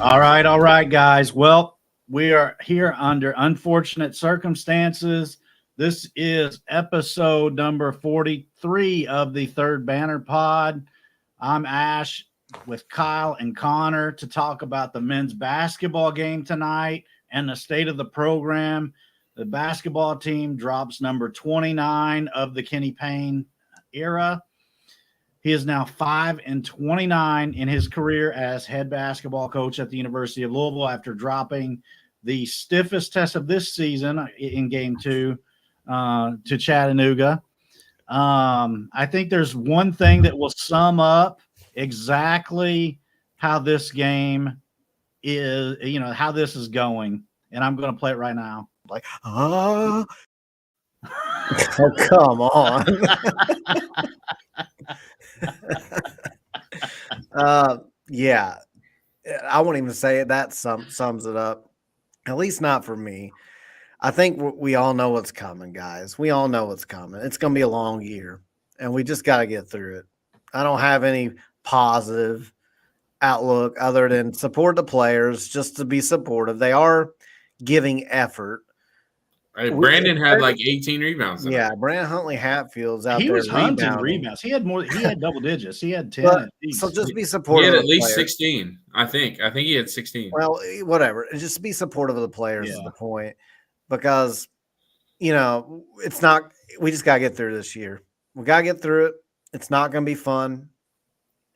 All right, guys. Well, we are here under unfortunate circumstances. This is episode number 43 of the Third Banner Pod. I'm Ash with Kyle and Connor to talk about the men's basketball game tonight and the state of the program. The basketball team drops number 29 of the Kenny Payne era. He is now 5-29 in his career as head basketball coach at the University of Louisville after dropping the stiffest test of this season in game 2 to Chattanooga. I think there's one thing that will sum up exactly how this game is, how this is going. And I'm going to play it right now. Oh, come on. Yeah, I won't even say it. That sums it up, at least not for me. I think we all know what's coming, guys. We all know what's coming. It's going to be a long year, and we just got to get through it. I don't have any positive outlook other than support the players, just to be supportive. They are giving effort. Right, Brandon had like 18 rebounds tonight. Yeah, Brandon Huntley Hatfield's out there. He was hunting rebounds. He had more. He had double digits. He had 10. But, so just be supportive. He had at least players. 16. I think he had 16. Well, whatever. Just be supportive of the players is the point, because it's not. We just gotta get through this year. We gotta get through it. It's not gonna be fun.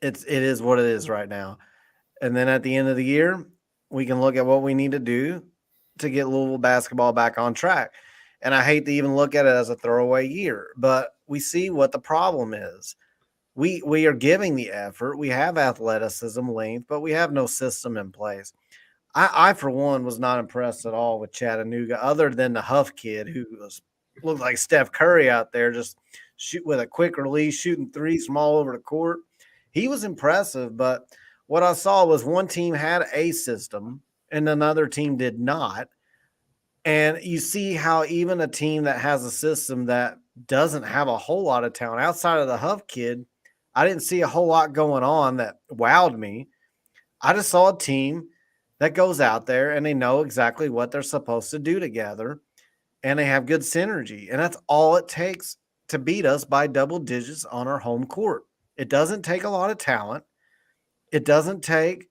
It is what it is right now, and then at the end of the year, we can look at what we need to do to get Louisville basketball back on track. And I hate to even look at it as a throwaway year, but we see what the problem is. We are giving the effort. We have athleticism, length, but we have no system in place. I for one, was not impressed at all with Chattanooga, other than the Huff kid who looked like Steph Curry out there, just shoot with a quick release, shooting threes from all over the court. He was impressive, but what I saw was one team had a system and another team did not. And you see how even a team that has a system that doesn't have a whole lot of talent outside of the Huff kid, I didn't see a whole lot going on that wowed me. I just saw a team that goes out there and they know exactly what they're supposed to do together, and they have good synergy. And that's all it takes to beat us by double digits on our home court. It doesn't take a lot of talent. It doesn't take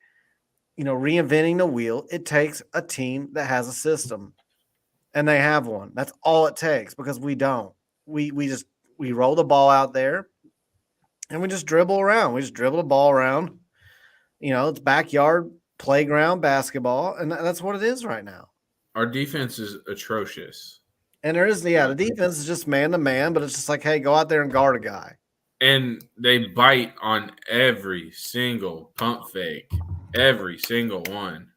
reinventing the wheel. It takes a team that has a system, and they have one. That's all it takes, because we don't. We roll the ball out there, and we just dribble around. We just dribble the ball around. It's backyard playground basketball, and that's what it is right now. Our defense is atrocious. And the defense is just man to man, but it's just like, hey, go out there and guard a guy. And they bite on every single pump fake. Every single one.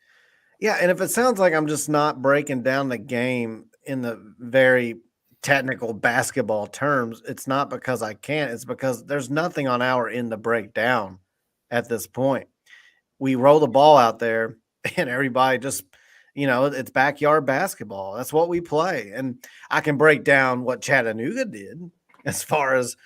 Yeah, and if it sounds like I'm just not breaking down the game in the very technical basketball terms, it's not because I can't. It's because there's nothing on our end to break down at this point. We roll the ball out there, and everybody just, it's backyard basketball. That's what we play. And I can break down what Chattanooga did as far as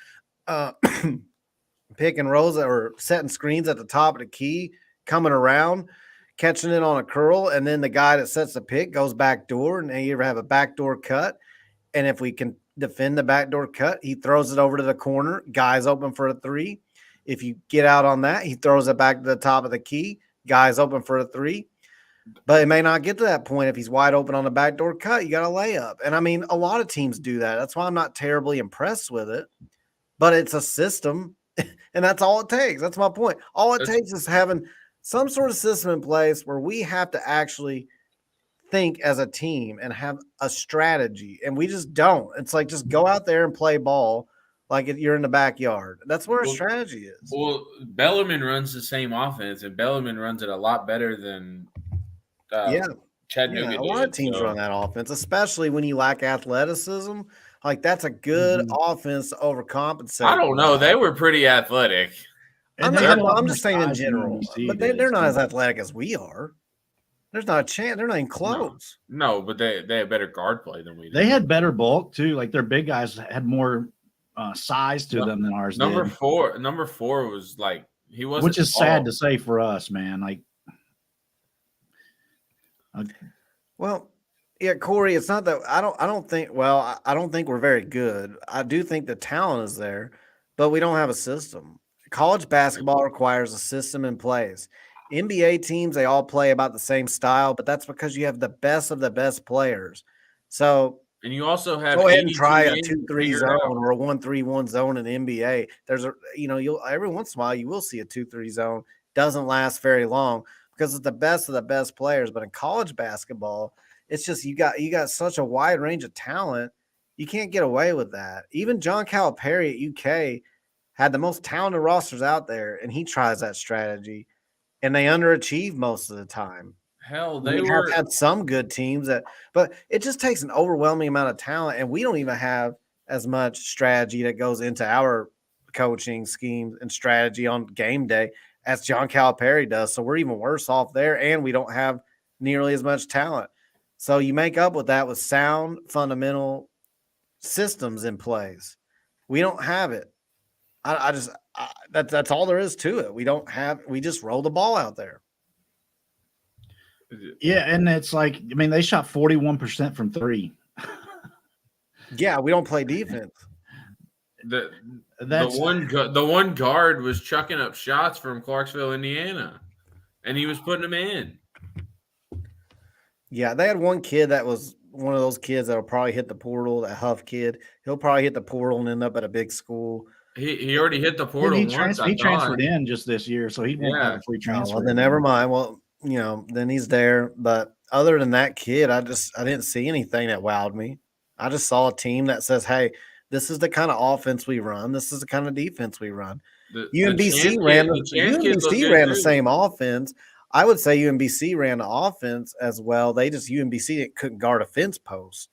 pick and rolls or setting screens at the top of the key, coming around, catching it on a curl, and then the guy that sets the pick goes back door, and you ever have a backdoor cut. And if we can defend the backdoor cut, he throws it over to the corner. Guy's open for a three. If you get out on that, he throws it back to the top of the key. Guy's open for a three. But it may not get to that point. If he's wide open on the backdoor cut, you got a layup. And, a lot of teams do that. That's why I'm not terribly impressed with it. But it's a system, and that's all it takes. That's my point. All it takes is having some sort of system in place where we have to actually think as a team and have a strategy, and we just don't. It's like, just go out there and play ball like you're in the backyard. That's where our strategy is. Well, Bellarmine runs the same offense, and Bellarmine runs it a lot better than Chattanooga. Yeah, a lot of teams run that offense, especially when you lack athleticism. Like, that's a good offense to overcompensate. I don't know. They were pretty athletic. I'm just saying in general. But they're not as athletic as we are. There's not a chance. They're not even close. No, but they have better guard play than we do. They had better bulk, too. Like, their big guys had more size to them than ours Number did. Number four was like, he wasn't. Which is sad to say for us, man. Like, Well, yeah, Corey, it's not that I don't think I don't think we're very good. I do think the talent is there, but we don't have a system. College basketball requires a system in place. NBA teams, they all play about the same style, but that's because you have the best of the best players. So And you also have go ahead and 82 try a games 2-3 figured zone out. or a 1-3-1 zone in the NBA. There's you'll every once in a while you will see a 2-3 zone. Doesn't last very long because it's the best of the best players. But in college basketball, it's just you got such a wide range of talent. You can't get away with that. Even John Calipari at UK had the most talented rosters out there, and he tries that strategy, and they underachieve most of the time. Hell, We have had some good teams but it just takes an overwhelming amount of talent, and we don't even have as much strategy that goes into our coaching schemes and strategy on game day as John Calipari does. So we're even worse off there, and we don't have nearly as much talent. So you make up with that with sound, fundamental systems in place. We don't have it. That's all there is to it. We just roll the ball out there. Yeah, and it's like, I mean, they shot 41% from three. Yeah, we don't play defense. The one guard was chucking up shots from Clarksville, Indiana, and he was putting them in. Yeah, they had one kid that was one of those kids that'll probably hit the portal, that Huff kid. He'll probably hit the portal and end up at a big school. He already hit the portal once. He transferred in just this year, so he won't have a free transfer. Well, then never mind. Well, then he's there. But other than that kid, I didn't see anything that wowed me. I just saw a team that says, hey, this is the kind of offense we run. This is the kind of defense we run. UMBC ran the same offense. I would say UMBC ran the offense as well. UMBC couldn't guard a fence post.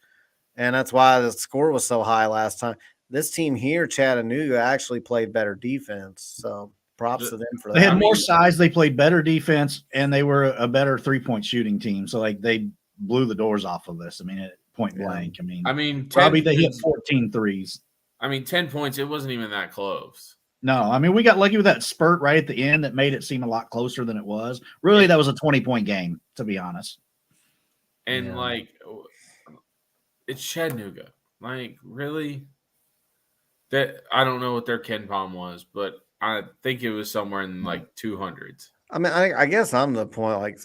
And that's why the score was so high last time. This team here, Chattanooga, actually played better defense. So props to them for that. They had more size. They played better defense, and they were a better 3-point shooting team. So, like, they blew the doors off of this. I mean, at point blank. I mean, probably they hit 14 threes. I mean, 10 points. It wasn't even that close. No, I mean, we got lucky with that spurt right at the end that made it seem a lot closer than it was. Really, that was a 20-point game, to be honest. And, like, it's Chattanooga. Like, really? I don't know what their Ken Palm was, but I think it was somewhere in, like, 200s. I mean, I guess I'm the point, like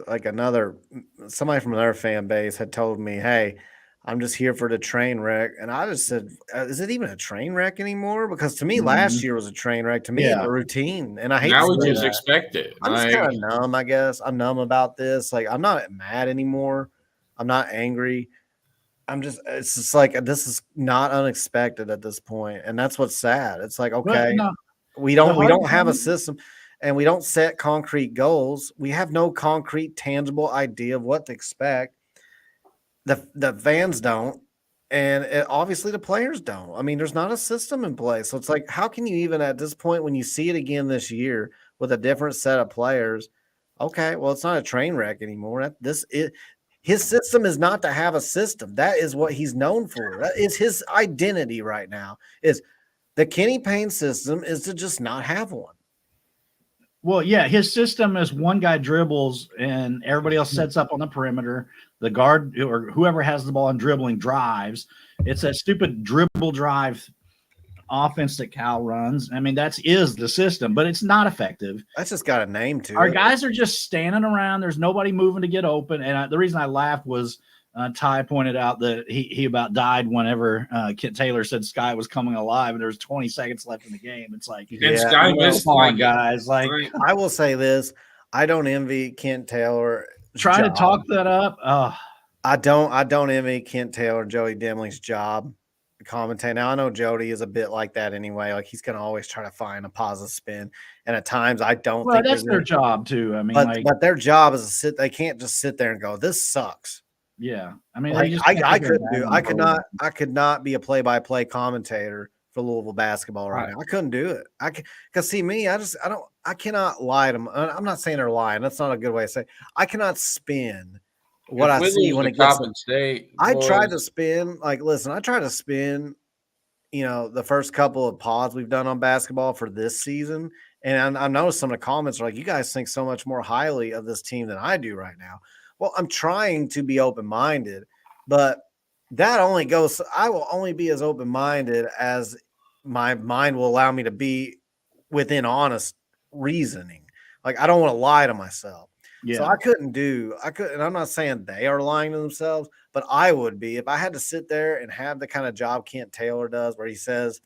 somebody from another fan base had told me, hey, I'm just here for the train wreck. And I just said, is it even a train wreck anymore? Because to me, last year was a train wreck. To me, it's a routine. And I hate now we just expect it. I'm just kind of numb, I guess. I'm numb about this. Like, I'm not mad anymore. I'm not angry. It's just like, this is not unexpected at this point. And that's what's sad. It's like, okay, we don't have a system, and we don't set concrete goals. We have no concrete, tangible idea of what to expect. The fans don't, and obviously the players don't. I mean, there's not a system in place. So it's like, how can you even at this point, when you see it again this year with a different set of players, okay, well, it's not a train wreck anymore. His system is not to have a system. That is what he's known for. That is his identity right now. Is the Kenny Payne system is to just not have one. Well, yeah, his system is one guy dribbles and everybody else sets up on the perimeter. The guard or whoever has the ball and dribbling drives. It's that stupid dribble drive offense that Cal runs. I mean, that is the system, but it's not effective. That's just got a name to it. Our guys are just standing around. There's nobody moving to get open. And the reason I laughed was Ty pointed out that he about died whenever Kent Taylor said Sky was coming alive, and there was 20 seconds left in the game. It's like, Sky missed on, guys. Like, I will say this: I don't envy Kent Taylor. Try to talk that up. I don't envy Kent Taylor and Jody Demling's job commentating. Now I know Jody is a bit like that anyway. Like, he's going to always try to find a positive spin, and at times I don't. Well, that's their job too. I mean, but their job is to sit. They can't just sit there and go, "This sucks." Yeah, I mean, I could not be a play-by-play commentator for Louisville basketball right now. I couldn't do it. Because see me, I cannot lie to them. I'm not saying they're lying. That's not a good way to say it. I cannot spin what I see when it gets. I tried to spin, the first couple of pods we've done on basketball for this season. And I noticed some of the comments are like, you guys think so much more highly of this team than I do right now. Well, I'm trying to be open-minded, but that only goes – I will only be as open-minded as my mind will allow me to be within honest reasoning. Like, I don't want to lie to myself. So I couldn't – and I'm not saying they are lying to themselves, but I would be. If I had to sit there and have the kind of job Kent Taylor does where he says,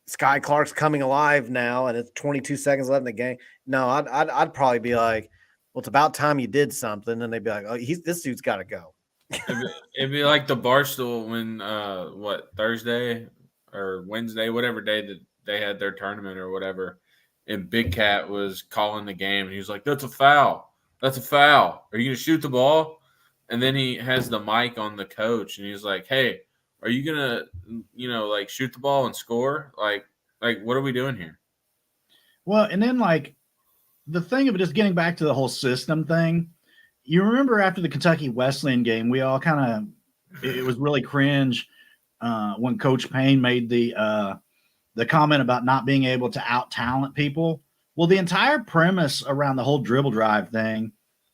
Sky Clark's coming alive now and it's 22 seconds left in the game. No, I'd probably be like, well, it's about time you did something. And they'd be like, oh, this dude's got to go. It'd be like the Barstool when Thursday or Wednesday, whatever day that they had their tournament or whatever, and Big Cat was calling the game and he was like, "That's a foul. That's a foul. Are you gonna shoot the ball?" And then he has the mic on the coach and he's like, "Hey, are you gonna like shoot the ball and score? Like what are we doing here?" Well, and then like the thing of it is getting back to the whole system thing. You remember after the Kentucky Wesleyan game, we all kind of it was really cringe when Coach Payne made the comment about not being able to out talent people. Well, the entire premise around the whole dribble drive thing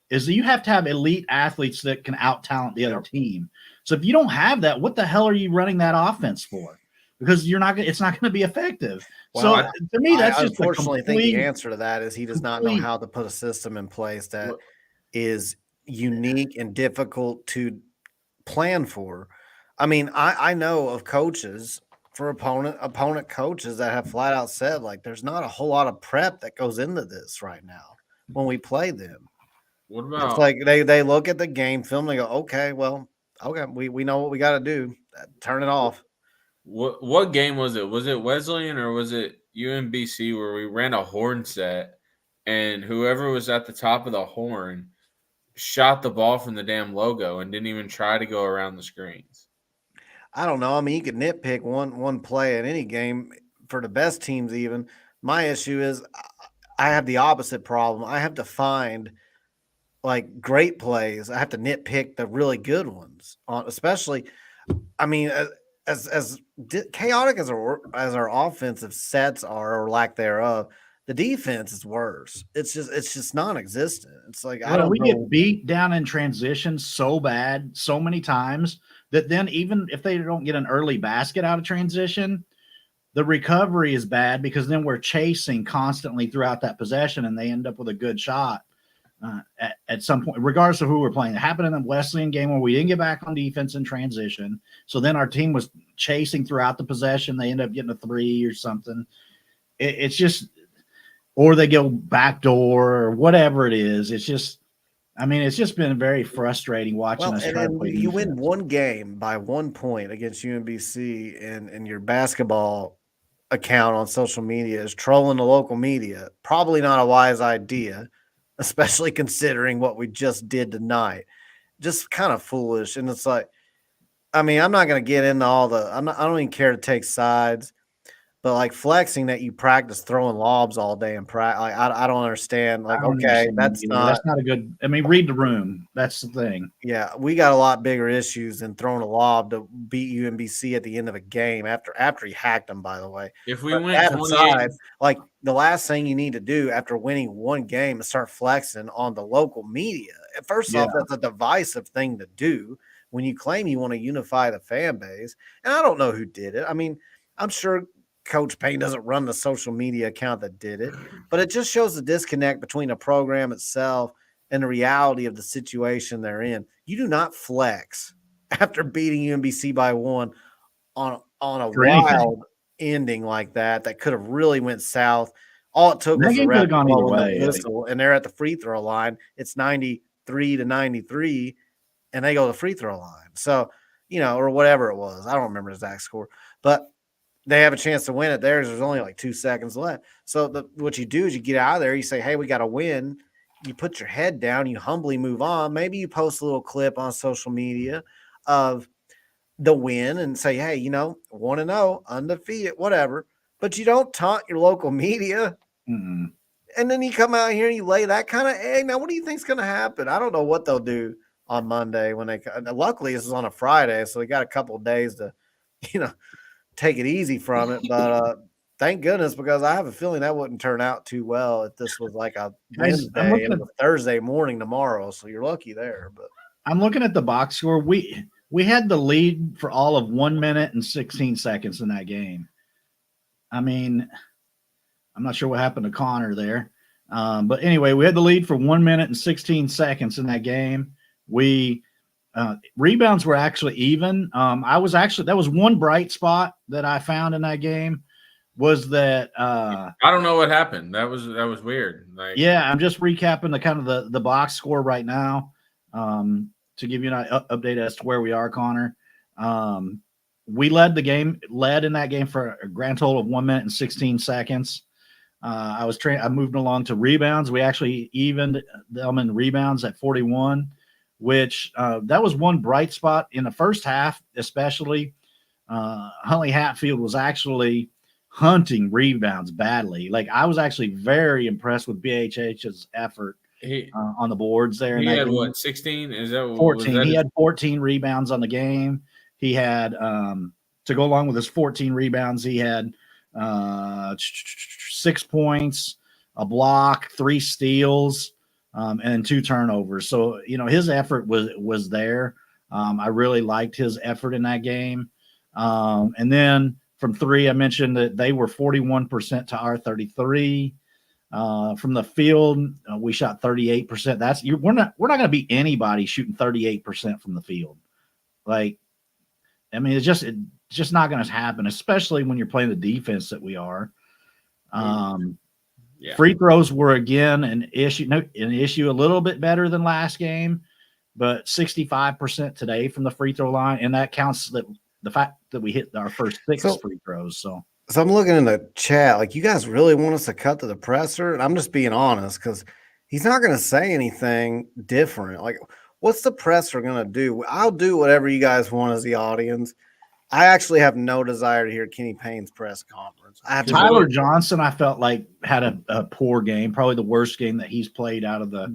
is that you have to have elite athletes that can out talent the other team. So if you don't have that, what the hell are you running that offense for? Because it's not going to be effective. Well, so to me, that's I just unfortunately think the answer to that is he does not know how to put a system in place that is unique and difficult to plan for. I mean, I know of coaches for opponent coaches that have flat out said, like, there's not a whole lot of prep that goes into this right now when we play them. What about it's like they look at the game film and they go, okay, we know what we got to do. Turn it off. What game was it? Was it Wesleyan or was it UMBC where we ran a horn set and whoever was at the top of the horn shot the ball from the damn logo and didn't even try to go around the screens? I don't know. I mean, you could nitpick one play in any game for the best teams even. My issue is I have the opposite problem. I have to find like great plays. I have to nitpick the really good ones, especially, I mean, as chaotic as our offensive sets are or lack thereof, the defense is worse. It's just non-existent. It's like we get beat down in transition so bad so many times that then even if they don't get an early basket out of transition, the recovery is bad because then we're chasing constantly throughout that possession and they end up with a good shot at some point, regardless of who we're playing. It happened in the Wesleyan game where we didn't get back on defense in transition. So then our team was chasing throughout the possession. They end up getting a 3 or something. It's just, or they go backdoor or whatever it is. It's just, I mean, it's just been very frustrating watching us try to play defense. You win one game by 1 point against UMBC and your basketball account on social media is trolling the local media. Probably not a wise idea, especially considering what we just did tonight. Just kind of foolish. And it's like, I mean, I'm not going to get into all I don't even care to take sides, but like flexing that you practice throwing lobs all day and like, I don't understand. Like, that's not a good, I mean, read the room. That's the thing. Yeah. We got a lot bigger issues than throwing a lob to beat UMBC at the end of a game after he hacked them, by the way. If we went 28, like the last thing you need to do after winning one game is start flexing on the local media. First off, that's a divisive thing to do when you claim you want to unify the fan base. And I don't know who did it. I mean, I'm sure Coach Payne doesn't run the social media account that did it, but it just shows the disconnect between the program itself and the reality of the situation they're in. You do not flex after beating UMBC by 1 on a wild ending like that could have really went south. All it took was a ref blowing the whistle, and they're at the free throw line. It's 93-93, and they go to the free throw line. So, or whatever it was. I don't remember the exact score, but they have a chance to win it. There's only like 2 seconds left. So what you do is you get out of there. You say, hey, we got to win. You put your head down. You humbly move on. Maybe you post a little clip on social media of the win and say, hey, 1-0, undefeated, whatever. But you don't taunt your local media. Mm-hmm. And then you come out here and you lay that kind of egg. Now, what do you think's going to happen? I don't know what they'll do on Monday when luckily this is on a Friday, so they got a couple of days to, take it easy from it. But thank goodness, because I have a feeling that wouldn't turn out too well if this was like a Guys, Wednesday and it was Thursday morning tomorrow. So you're lucky there. But I'm looking at the box score. We had the lead for all of 1 minute and 16 seconds in that game. I mean, I'm not sure what happened to Connor there. But anyway, we had the lead for 1 minute and 16 seconds in that game. We rebounds were actually even. That was one bright spot that I found in that game was that I don't know what happened. That was weird. Like, yeah, I'm just recapping the kind of the box score right now to give you an update as to where we are, Connor. We led in that game for a grand total of 1 minute and 16 seconds. I moved along to rebounds. We actually evened them in rebounds at 41, which that was one bright spot in the first half, especially. Huntley Hatfield was actually hunting rebounds badly. Like, I was actually very impressed with BHH's effort on the boards there. He had what, 16? Is that 14? He had 14 rebounds on the game. He had to go along with his 14 rebounds, he had 6 points, a block, 3 steals, and 2 turnovers. So, his effort was there. I really liked his effort in that game. And then from 3, I mentioned that they were 41% to our 33. From the field, we shot 38%. We're not going to beat anybody shooting 38% from the field. Like, I mean, it's just not going to happen, especially when you're playing the defense that we are. Free throws were again an issue a little bit better than last game, but 65% today from the free throw line, and that counts the fact that we hit our first 6 free throws. So I'm looking in the chat, like, you guys really want us to cut to the presser, and I'm just being honest because he's not going to say anything different. Like, what's the presser going to do? I'll do whatever you guys want as the audience. I actually have no desire to hear Kenny Payne's press conference. Tyler Johnson, I felt like had a poor game, probably the worst game that he's played out of the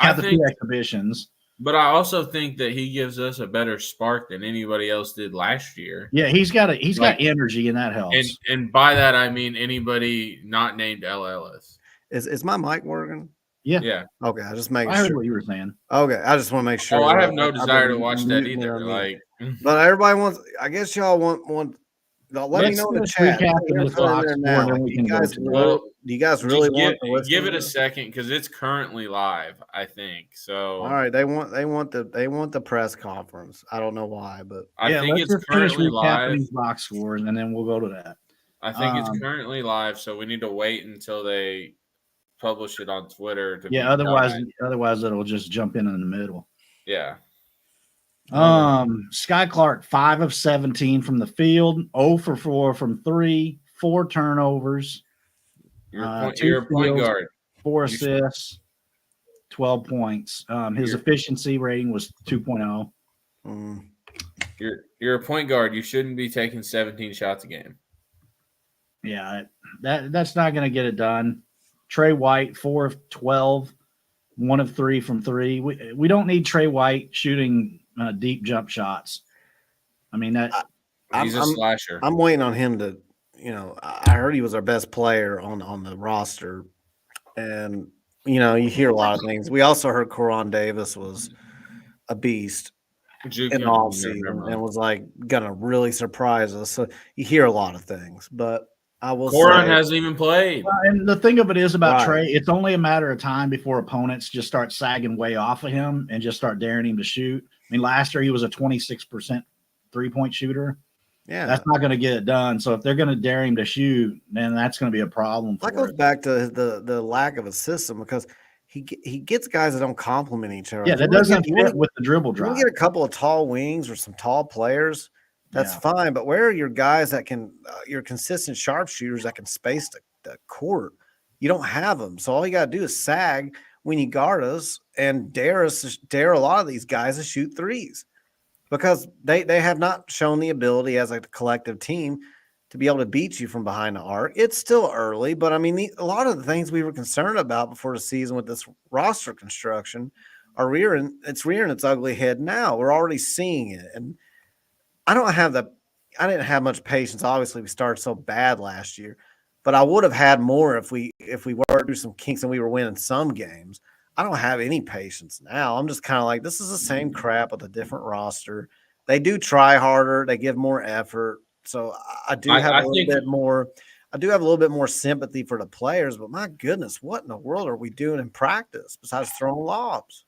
2 exhibitions. But I also think that he gives us a better spark than anybody else did last year. Yeah, he's got energy, and that helps. And by that I mean anybody not named LLS. Is my mic working? Yeah. Okay, I just make sure. I heard what you were saying. Okay, I just want to make sure. Oh, I have no desire to watch that either. Like, but everybody wants. I guess y'all want. Let me know in the chat. Do you guys really want to listen? Give it a second because it's currently live, I think. So all right, they want the press conference. I don't know why, but I think it's currently live. Box scores, and then we'll go to that. I think it's currently live, so we need to wait until they publish it on Twitter. Otherwise it'll just jump in the middle. Yeah. Sky Clark 5 of 17 from the field, 0 for 4 from 3, 4 turnovers. You're a point guard. 4 assists, 12 points. His efficiency rating was 2.0. You're a point guard. You shouldn't be taking 17 shots a game. Yeah, that's not going to get it done. Trey White 4 of 12, 1 of 3 from 3. We don't need Trey White shooting deep jump shots. I mean, he's a slasher. I'm waiting on him to, I heard he was our best player on the roster, and you hear a lot of things. We also heard Koron Davis was a beast in the offseason and was like gonna really surprise us. So you hear a lot of things, but I will say Koron hasn't even played. And the thing of it is about Trey, it's only a matter of time before opponents just start sagging way off of him and just start daring him to shoot. I mean, last year he was a 26% 3-point shooter. Yeah, that's not going to get it done. So if they're going to dare him to shoot, then that's going to be a problem. That goes back to the lack of a system because he gets guys that don't complement each other. Yeah, that doesn't fit with the dribble drive. You get a couple of tall wings or some tall players, that's fine. But where are your guys that can your consistent sharpshooters that can space the court? You don't have them. So all you got to do is sag when you guard us and dare a lot of these guys to shoot threes. Because they have not shown the ability as a collective team to be able to beat you from behind the arc. It's still early, but I mean, a lot of the things we were concerned about before the season with this roster construction are rearing its ugly head now. We're already seeing it. And I didn't have much patience. Obviously, we started so bad last year, But I would have had more if we worked through some kinks and we were winning some games. I don't have any patience now. I'm just kind of like, this is the same crap with a different roster. They do try harder. They give more effort. So I do have a little bit more. I do have a little bit more sympathy for the players. But my goodness, what in the world are we doing in practice besides throwing lobs?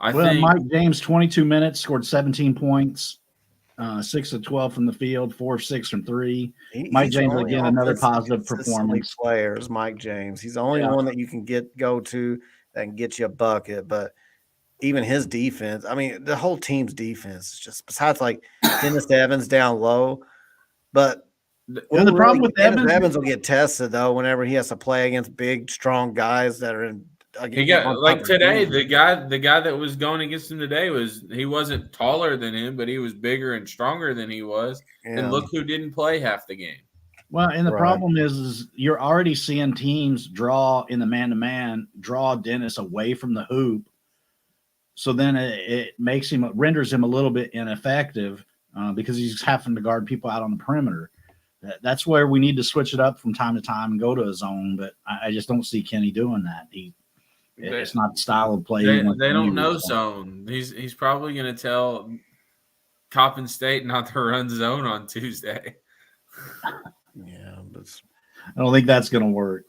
Mike James, 22 minutes, scored 17 points, 6 of 12 from the field, 4 of 6 from 3. Mike James, again, another positive performance. Players, Mike James. He's the only one that you can go to that can get you a bucket. But even his defense, I mean, the whole team's defense is just, besides like Dennis Evans down low. But the problem with Evans will get tested, though, whenever he has to play against big, strong guys that are in. He got like today. The guy that was going against him today he wasn't taller than him, but he was bigger and stronger than he was. Yeah. And look who didn't play half the game. Well, and the problem is you're already seeing teams draw in the man-to-man, draw Dennis away from the hoop. So then it renders him a little bit ineffective because he's having to guard people out on the perimeter. That's where we need to switch it up from time to time and go to a zone. But I just don't see Kenny doing that. It's not the style of play. They don't know zone. He's probably going to tell Coppin State not to run zone on Tuesday. Yeah, but I don't think that's going to work.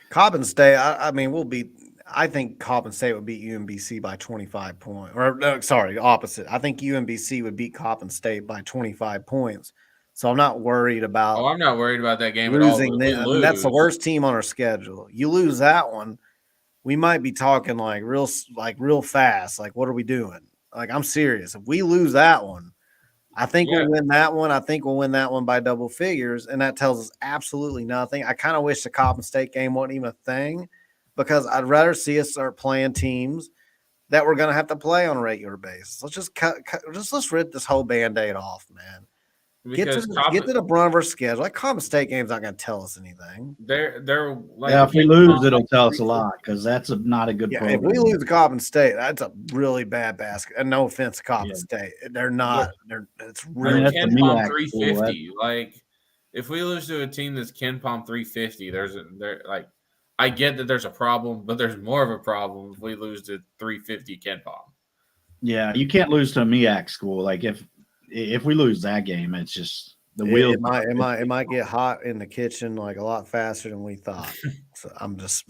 Coppin State, I mean, I think Coppin State would beat UMBC by 25 points. Or no, sorry, opposite. I think UMBC would beat Coppin State by 25 points. So I'm not worried about. I'm not worried about that game losing at all. I mean, that's the worst team on our schedule. You lose that one, we might be talking like real fast. Like, what are we doing? Like, I'm serious. If we lose that one, I think we'll win that one. I think we'll win that one by double figures, and that tells us absolutely nothing. I kind of wish the Coppin State game wasn't even a thing, because I'd rather see us start playing teams that we're going to have to play on a regular basis. Let's just let's rip this whole Band-Aid off, man. Get to the brunt of our schedule. Like, Coppin State game's not going to tell us anything. They're like, if we lose, it'll tell us a lot, because that's not a good program. If we lose to Coppin State, that's a really bad basket. And no offense to Coppin State, they're not. It's really KenPom 350. Like, if we lose to a team that's KenPom 350, I get that there's a problem, but there's more of a problem if we lose to 350 KenPom. Yeah, you can't lose to a MEAC school. Like, if we lose that game, it's just the wheels. It might get hot in the kitchen like a lot faster than we thought. So I'm just.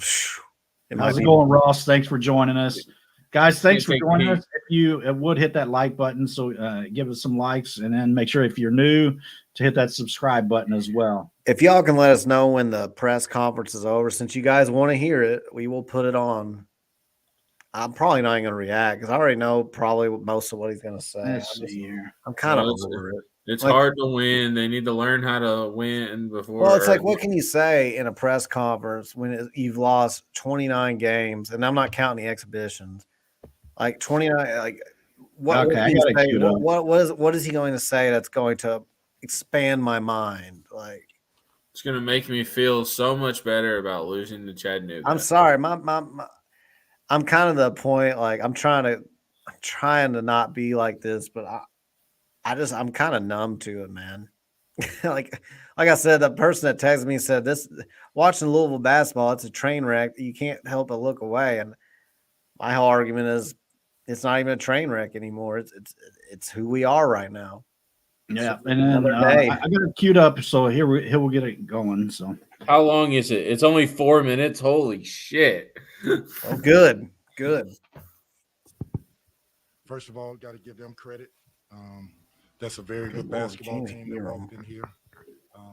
How's it going, Ross? Thanks for joining us, guys. Thanks for joining us. If you would hit that like button, so give us some likes, and then make sure if you're new to hit that subscribe button as well. If y'all can let us know when the press conference is over, since you guys want to hear it, we will put it on. I'm probably not even going to react because I already know probably most of what he's going to say. I'm kind of over it. It's hard to win. They need to learn how to win before. Well, it's like, what can you say in a press conference when you've lost 29 games, and I'm not counting the exhibitions, like 29? Like, what is he going to say that's going to expand my mind? Like, it's going to make me feel so much better about losing to Chattanooga. I'm sorry, I'm kind of the point. Like, I'm trying to not be like this, but I'm kind of numb to it, man. like I said, the person that texted me said this: watching Louisville basketball, it's a train wreck. You can't help but look away. And my whole argument is, it's not even a train wreck anymore. It's who we are right now. Yeah, and then I got it queued up, so here we'll get it going. So, how long is it? It's only 4 minutes. Holy shit! Oh, good. First of all, got to give them credit. That's a very good basketball team that walked in here.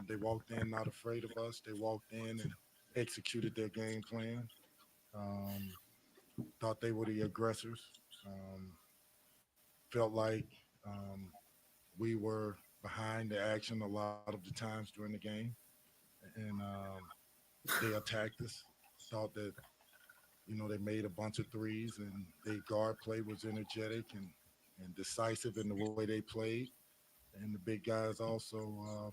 They walked in not afraid of us. They walked in and executed their game plan. Thought they were the aggressors. Felt like we were behind the action a lot of the times during the game. And they attacked us. Thought that, they made a bunch of threes, and their guard play was energetic and decisive in the way they played. And the big guys also,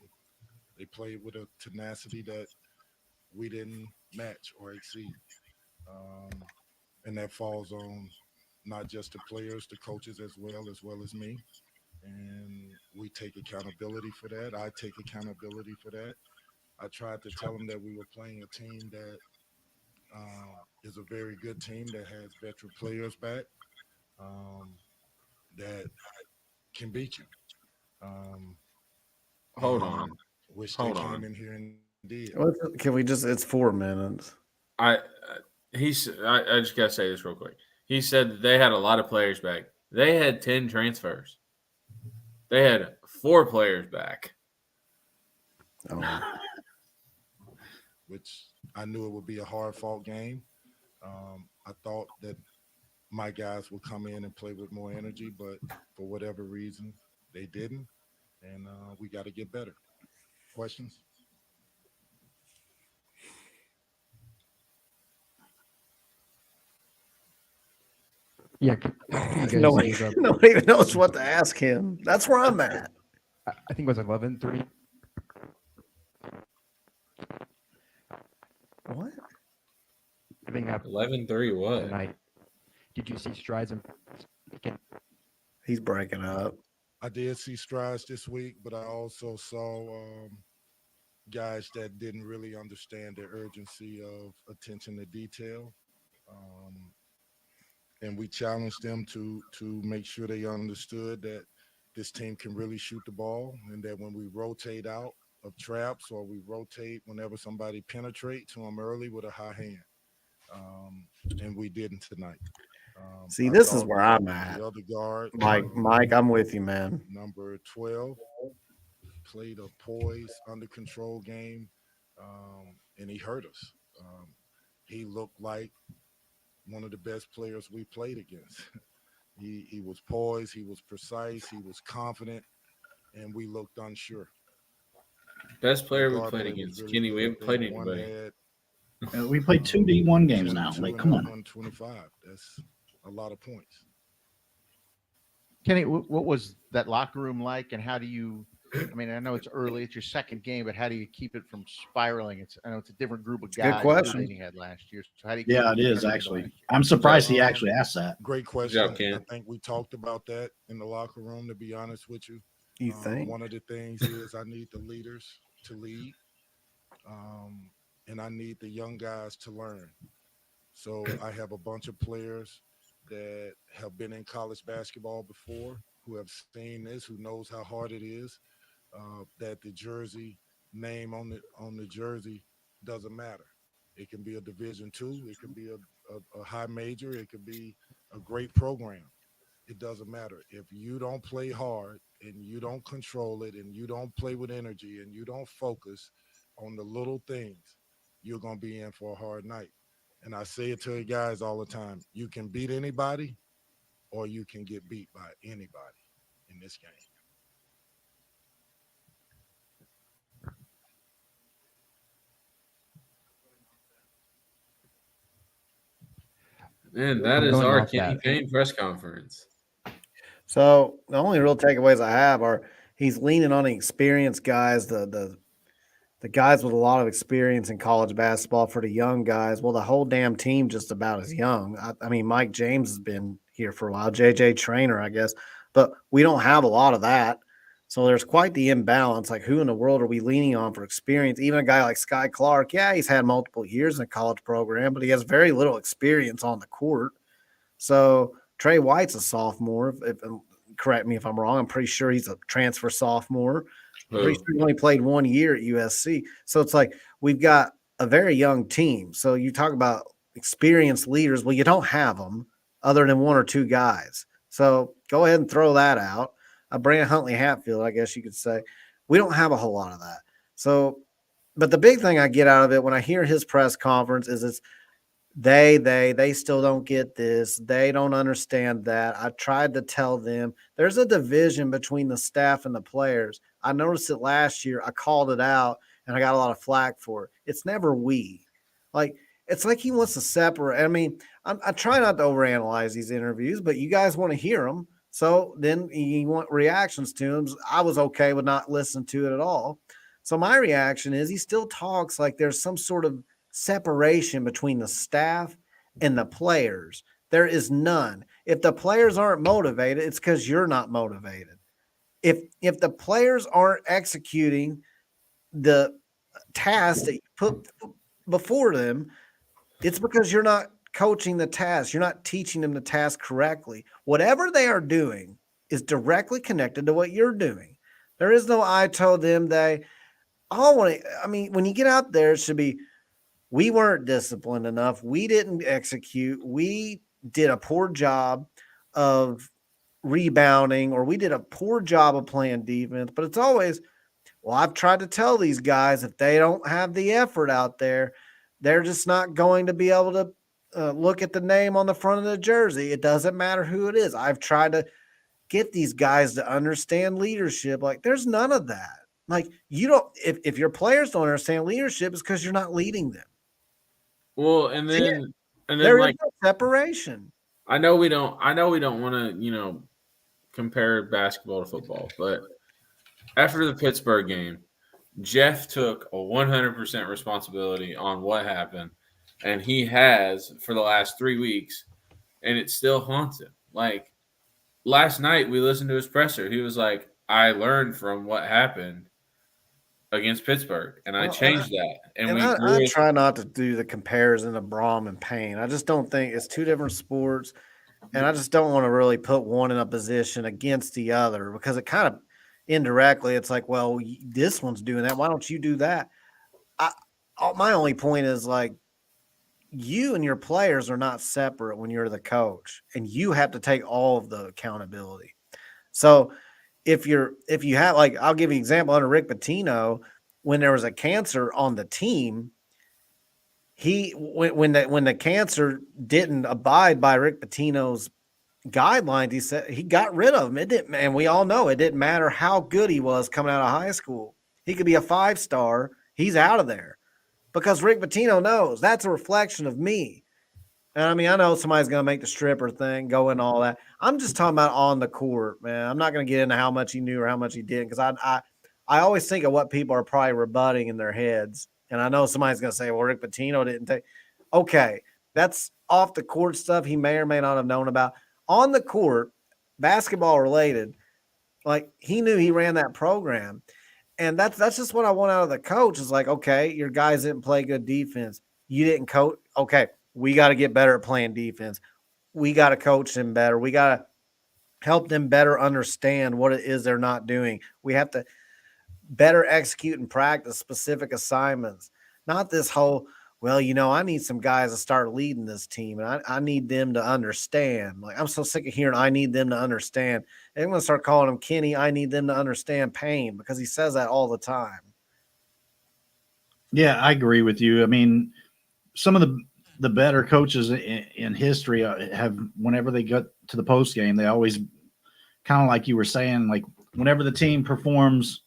they played with a tenacity that we didn't match or exceed. And that falls on not just the players, the coaches as well as me. And we take accountability for that. I take accountability for that. I tried to tell them that we were playing a team that is a very good team that has veteran players back that can beat you. Um, Hold and on. Which Hold they came on. in here and did. Can we just? It's 4 minutes. I just gotta say this real quick. He said that they had a lot of players back. They had 10 transfers. They had 4 players back. Oh. Which I knew it would be a hard fought game. I thought that my guys would come in and play with more energy, but for whatever reason, they didn't. And we got to get better. Questions? Yeah, Nobody even knows what to ask him. That's where I'm at. I think it was 11-3. What? Giving up 11-3 what? tonight. Did you see strides in? He's breaking up. I did see strides this week, but I also saw guys that didn't really understand the urgency of attention to detail. And we challenged them to make sure they understood that this team can really shoot the ball, and that when we rotate out of traps or we rotate whenever somebody penetrates to them early with a high hand. And we didn't tonight. See, this is where I'm at. The other guard, Mike, I'm with you, man. number 12, played a poised, under control game, and he hurt us. He looked like one of the best players we played against. He was poised, he was precise, he was confident, and we looked unsure. Best player we Guard played play was against. really Kenny, good. we haven't They played one anybody. had We played 2 D1 games now. 22 Like, and come the on. other one 25. That's a lot of points. Kenny, what was that locker room like, and how do you? I mean, I know it's early; it's your second game, but how do you keep it from spiraling? I know it's a different group of guys question. than you had last year. So how do you? Yeah, keep it from is turning into actually. last I'm surprised he Um, actually asked that. Great Good question. job, Ken. I think we talked about that in the locker room, to be honest with you. You think? One of the things is I need the leaders to lead, and I need the young guys to learn. So I have a bunch of players that have been in college basketball before, who have seen this, who knows how hard it is, that the jersey name on the jersey doesn't matter. It can be a Division II, it can be a high major, it could be a great program. It doesn't matter. If you don't play hard and you don't control it and you don't play with energy and you don't focus on the little things, you're going to be in for a hard night. And I say it to the guys all the time. You can beat anybody or you can get beat by anybody in this game. Man, that I'm is going our off Kenny that. Payne press conference. So the only real takeaways I have are he's leaning on the experienced guys, the guys with a lot of experience in college basketball for the young guys. Well, the whole damn team just about is young. I mean, Mike James has been here for a while, JJ Trainer, I guess, but we don't have a lot of that. So there's quite the imbalance. Like, who in the world are we leaning on for experience? Even a guy like Sky Clark, yeah, he's had multiple years in a college program, but he has very little experience on the court. So Trey White's a sophomore. Correct me if I'm wrong. I'm pretty sure he's a transfer sophomore. I'm pretty sure he only played 1 year at USC. So it's like we've got a very young team. So you talk about experienced leaders. Well, you don't have them other than 1 or 2 guys. So go ahead and throw that out. Brandon Huntley Hatfield, I guess you could say. We don't have a whole lot of that. So, but the big thing I get out of it when I hear his press conference is it's they still don't get this. They don't understand that. I tried to tell them there's a division between the staff and the players. I noticed it last year. I called it out and I got a lot of flack for it. It's never we. Like, it's like he wants to separate. I mean, I try not to overanalyze these interviews, but you guys want to hear them. So then you want reactions to them. I was okay with not listening to it at all. So my reaction is he still talks like there's some sort of separation between the staff and the players. There is none. If the players aren't motivated, it's because you're not motivated. If the players aren't executing the task that you put before them, it's because you're not coaching the task. You're not teaching them the task correctly. Whatever they are doing is directly connected to what you're doing. There is no I told them they. When you get out there, it should be, we weren't disciplined enough. We didn't execute. We did a poor job of rebounding, or we did a poor job of playing defense. But it's always, well, I've tried to tell these guys if they don't have the effort out there, they're just not going to be able to look at the name on the front of the jersey. It doesn't matter who it is. I've tried to get these guys to understand leadership. Like, there's none of that. Like, you don't, if your players don't understand leadership, it's because you're not leading them. Well, and then there like, is no separation. I know we don't want to, compare basketball to football, but after the Pittsburgh game, Jeff took a 100% responsibility on what happened, and he has for the last 3 weeks, and it still haunts him. Like, last night we listened to his presser. He was like, I learned from what happened against Pittsburgh, and I changed that. And I try not to do the comparison of Braum and Payne. I just don't think it's two different sports, and I just don't want to really put one in a position against the other, because it kind of indirectly, it's like, well, this one's doing that. Why don't you do that? My only point is, like, you and your players are not separate when you're the coach, and you have to take all of the accountability. So if you have, like, I'll give you an example under Rick Pitino, when there was a cancer on the team, when the cancer didn't abide by Rick Pitino's guidelines, he said he got rid of him. It didn't, and we all know it didn't matter how good he was coming out of high school. He could be a 5-star. He's out of there, because Rick Pitino knows that's a reflection of me. And I mean, I know somebody's going to make the stripper thing go and all that. I'm just talking about on the court, man. I'm not going to get into how much he knew or how much he didn't, because I always think of what people are probably rebutting in their heads. And I know somebody's going to say, well, Rick Pitino didn't take. Okay, that's off the court stuff he may or may not have known about. On the court, basketball related, like, he knew he ran that program. And that's just what I want out of the coach, is like, okay, your guys didn't play good defense. You didn't coach. Okay, we got to get better at playing defense. We got to coach them better. We got to help them better understand what it is they're not doing. We have to better execute and practice specific assignments. Not this whole, well, I need some guys to start leading this team, and I need them to understand. Like, I'm so sick of hearing I need them to understand. And I'm going to start calling him Kenny. I need them to understand Payne, because he says that all the time. Yeah, I agree with you. I mean, some of the better coaches in history have, whenever they get to the post game, they always, kind of like you were saying, like, whenever the team performs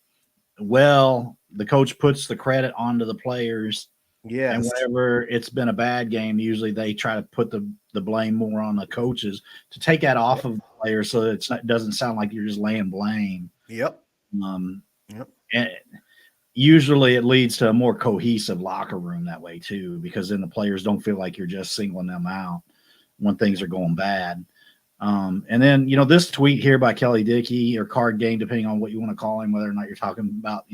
well, the coach puts the credit onto the players. Yes. And whenever it's been a bad game, usually they try to put the blame more on the coaches to take that off of the players, so that it doesn't sound like you're just laying blame. Yep. And usually it leads to a more cohesive locker room that way too, because then the players don't feel like you're just singling them out when things are going bad. And then, this tweet here by Kelly Dickey, or Card Game, depending on what you want to call him, whether or not you're talking about,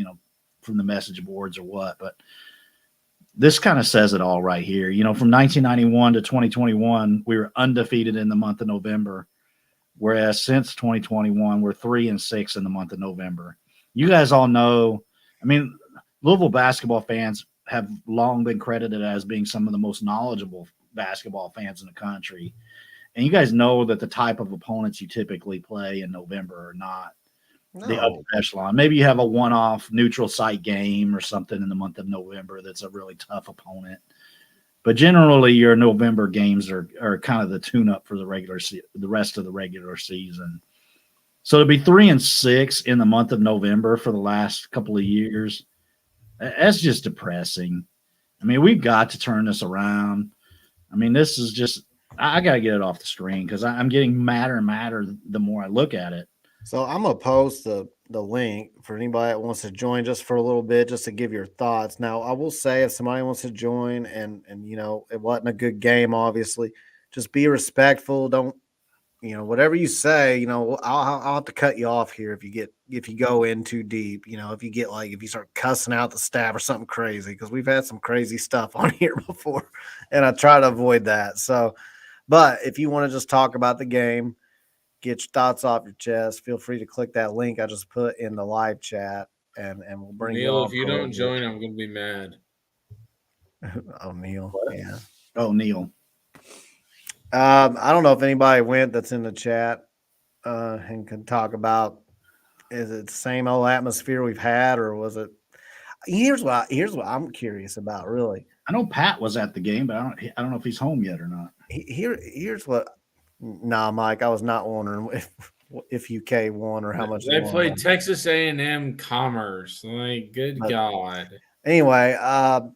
from the message boards or what, but this kind of says it all right here. From 1991 to 2021, we were undefeated in the month of November, whereas since 2021, we're 3-6 in the month of November. You guys all know, I mean, Louisville basketball fans have long been credited as being some of the most knowledgeable basketball fans in the country. And you guys know that the type of opponents you typically play in November are not the upper echelon. Maybe you have a one-off neutral site game or something in the month of November that's a really tough opponent. But generally, your November games are kind of the tune-up for the rest of the regular season. So to be 3-6 in the month of November for the last couple of years, that's just depressing. I mean, we've got to turn this around. I mean, this is just – I got to get it off the screen, because I'm getting madder and madder the more I look at it. So I'm going to post the link for anybody that wants to join just for a little bit, just to give your thoughts. Now, I will say, if somebody wants to join and it wasn't a good game, obviously, just be respectful. Don't whatever you say, I'll have to cut you off here if you go in too deep. If you start cussing out the staff or something crazy, because we've had some crazy stuff on here before, and I try to avoid that. So, but if you want to just talk about the game, get your thoughts off your chest, feel free to click that link I just put in the live chat, and we'll bring you Neil, on. if you don't join, I'm going to be mad. Oh, Neil. Yeah. Oh, Neil. I don't know if anybody went that's in the chat and can talk about, is it the same old atmosphere we've had, or was it? Here's what I'm curious about, really. I know Pat was at the game, but I don't know if he's home yet or not. Here's what. Nah, Mike, I was not wondering if UK won or how much they played Texas A&M Commerce. Like, God. Anyway,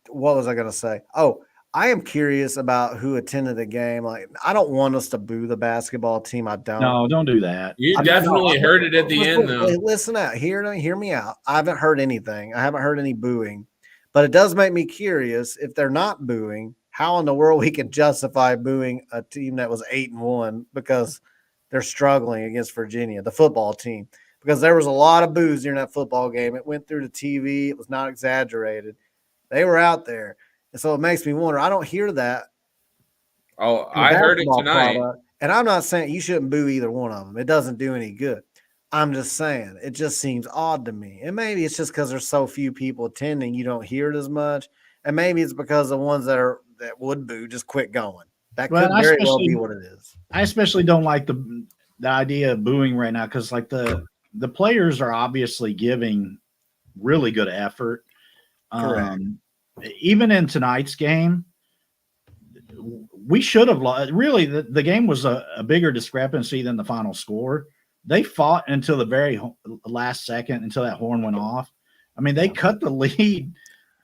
what was I going to say? Oh, I am curious about who attended the game. Like, I don't want us to boo the basketball team. I don't. No, don't do that. You definitely heard it at the end, though. Listen out. Hear me out. I haven't heard anything. I haven't heard any booing. But it does make me curious, if they're not booing, how in the world we can justify booing a team that was 8-1 because they're struggling against Virginia, the football team. Because there was a lot of boos during that football game. It went through the TV. It was not exaggerated. They were out there. And so it makes me wonder. I don't hear that. Oh, I heard it tonight. And I'm not saying you shouldn't boo either one of them. It doesn't do any good. I'm just saying it just seems odd to me. And maybe it's just because there's so few people attending, you don't hear it as much. And maybe it's because the ones that would boo just quit going. That could very well be what it is. I especially don't like the idea of booing right now, because like the players are obviously giving really good effort. Even in tonight's game, we should have lost. Really, the game was a bigger discrepancy than the final score. They fought until the very last second, until that horn went off. I mean, they cut the lead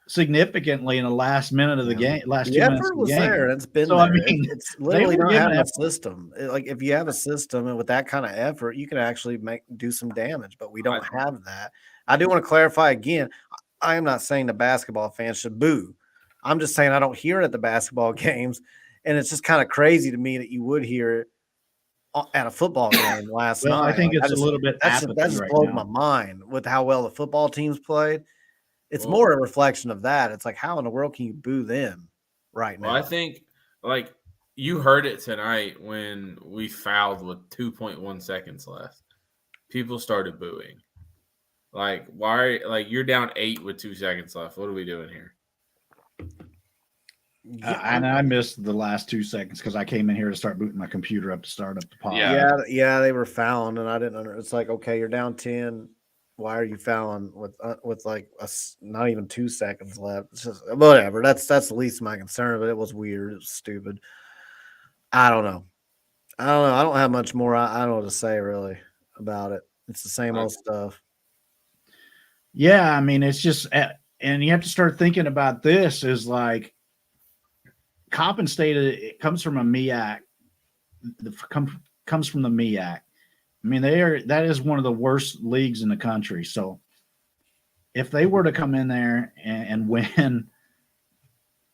significantly in the last minute of the game. The effort was there, and it's been there. I mean, it's literally not having a system. Like, if you have a system and with that kind of effort, you can actually do some damage. But we don't have that. I do want to clarify again. I am not saying the basketball fans should boo. I'm just saying I don't hear it at the basketball games, and it's just kind of crazy to me that you would hear it at a football game last night. I think it's a little bit that just blows my mind with how well the football teams played. It's more a reflection of that. It's like, how in the world can you boo them right now? Well, I think, like, you heard it tonight when we fouled with 2.1 seconds left. People started booing. Like, why? Like, you're down 8 with 2 seconds left. What are we doing here? And I missed the last 2 seconds because I came in here to start booting my computer up to start up the pod. Yeah, they were fouling, and I didn't under. It's like, okay, you're down 10. Why are you fouling with like not even 2 seconds left? It's just whatever. That's the least of my concern, but it was weird. It was stupid. I don't know. I don't have much more. I don't know what to say really about it. It's the same old stuff. Yeah, I mean, it's just, and you have to start thinking about this is like, Coppin State, it comes from a MEAC. Comes from the MEAC. I mean, that is one of the worst leagues in the country. So if they were to come in there and win,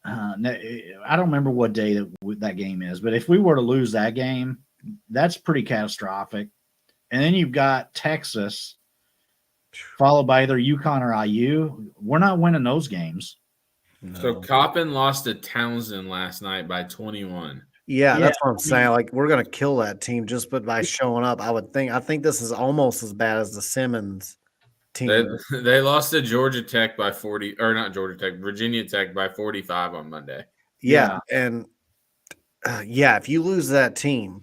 I don't remember what day that game is, but if we were to lose that game, that's pretty catastrophic. And then you've got Texas, followed by either UConn or IU. We're not winning those games. No. So Coppin lost to Townsend last night by 21. Yeah, that's what I'm saying. Like, we're going to kill that team just by showing up. I think this is almost as bad as the Simmons team. They lost to Georgia Tech by 40, or not Georgia Tech, Virginia Tech by 45 on Monday. Yeah. And if you lose that team,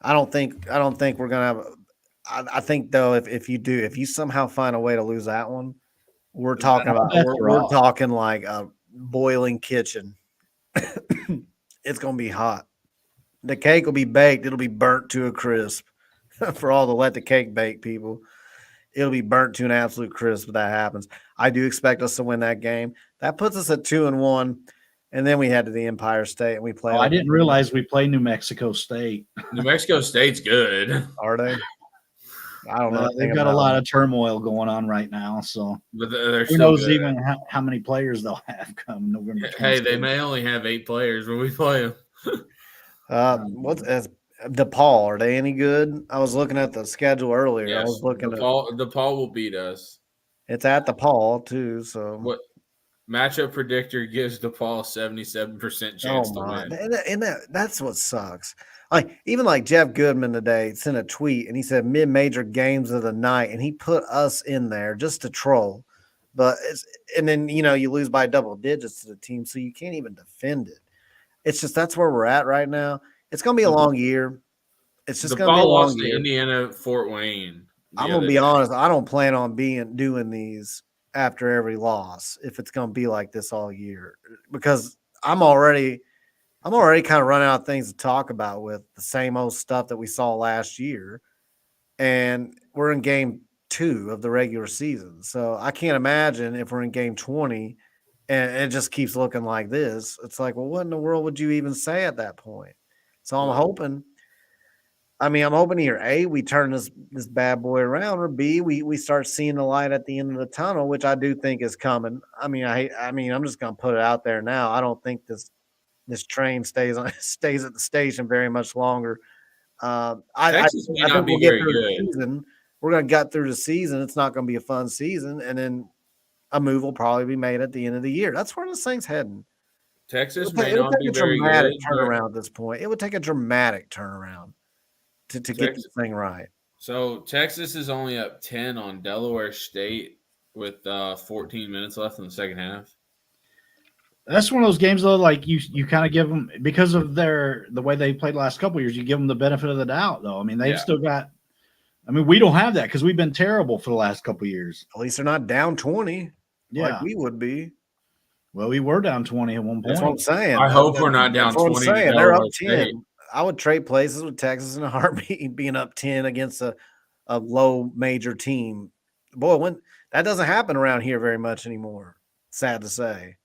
I don't think we're going to have. I think though, if you somehow find a way to lose that one, we're talking we're talking like a boiling kitchen. It's going to be hot. The cake will be baked. It'll be burnt to a crisp. For all the let the cake bake people, it'll be burnt to an absolute crisp if that happens. I do expect us to win that game. That puts us at 2-1, and then we head to the Empire State and we play. I didn't realize we play New Mexico State. New Mexico State's good. Are they? I don't know. They've got a lot of turmoil going on right now, so but they're who knows even how many players they'll have come November 26th. Hey, they may only have 8 players when we play them. As DePaul, are they any good? I was looking at the schedule earlier. I Yes, was looking DePaul will beat us. it's at DePaul too. So What matchup predictor gives DePaul 77% chance to win? And that's what sucks. Like even like Jeff Goodman today sent a tweet and he said mid-major games of the night, and he put us in there just to troll. But and then you lose by double digits to the team, so you can't even defend it. It's just that's where we're at right now. It's gonna be a long year. It's just gonna be a DePaul long lost to year. Indiana Fort Wayne. I'm gonna be honest. I don't plan on doing these after every loss if it's gonna be like this all year, because I'm already kind of running out of things to talk about with the same old stuff that we saw last year, and we're in game 2 of the regular season. So I can't imagine if we're in game 20 and it just keeps looking like this. It's like, well, what in the world would you even say at that point? So I'm hoping either A, we turn this bad boy around, or B, we start seeing the light at the end of the tunnel, which I do think is coming. I'm just gonna put it out there now. I don't think this train stays at the station very much longer. Texas may not be very good. We're gonna gut through the season. It's not gonna be a fun season, and then a move will probably be made at the end of the year. That's where this thing's heading. Texas may not be very good. Dramatic turnaround at this point. It would take a dramatic turnaround to get this thing right. So Texas is only up 10 on Delaware State with 14 minutes left in the second half. That's one of those games, though, like you kind of give them, because of the way they played the last couple of years, you give them the benefit of the doubt, though. I mean, they've still got – I mean, we don't have that because we've been terrible for the last couple of years. At least they're not down 20 like we would be. Well, we were down 20 at one point. That's what I'm saying. I hope we're not down 20. They're up 10. I would trade places with Texas in a heartbeat, being up 10 against a low major team. Boy, when that doesn't happen around here very much anymore. Sad to say.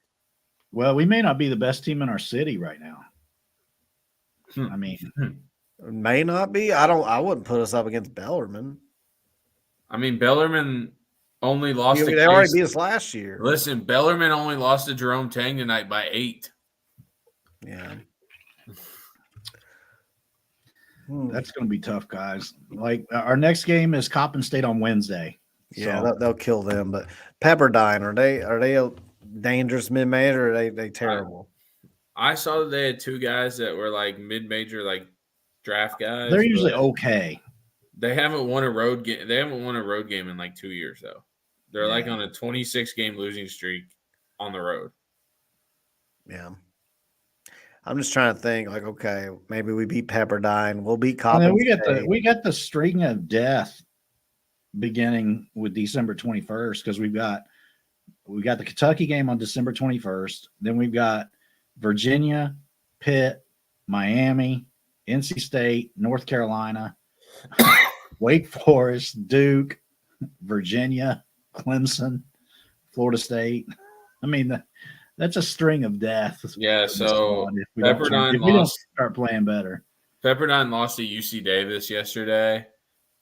Well, we may not be the best team in our city right now. I mean, it may not be. I wouldn't put us up against Bellarmine. I mean, Bellarmine only lost. They already beat us last year. Listen, Bellarmine only lost to Jerome Tang tonight by 8. Yeah. That's going to be tough, guys. Like our next game is Coppin State on Wednesday. Yeah, so they'll kill them. But Pepperdine, are they a dangerous mid-major, or are they terrible? I saw that they had 2 guys that were like mid-major, like draft guys. They're usually okay. They haven't won a road game. They haven't won a road game in like 2 years, though. They're like on a 26-game losing streak on the road. Yeah. I'm just trying to think, like, okay, maybe we beat Pepperdine. We'll beat Coppin. We got the string of death beginning with December 21st, because we got the Kentucky game on December 21st. Then we've got Virginia, Pitt, Miami, NC State, North Carolina, Wake Forest, Duke, Virginia, Clemson, Florida State. I mean, that's a string of death. Yeah, so if we don't start playing better. Pepperdine lost to UC Davis yesterday,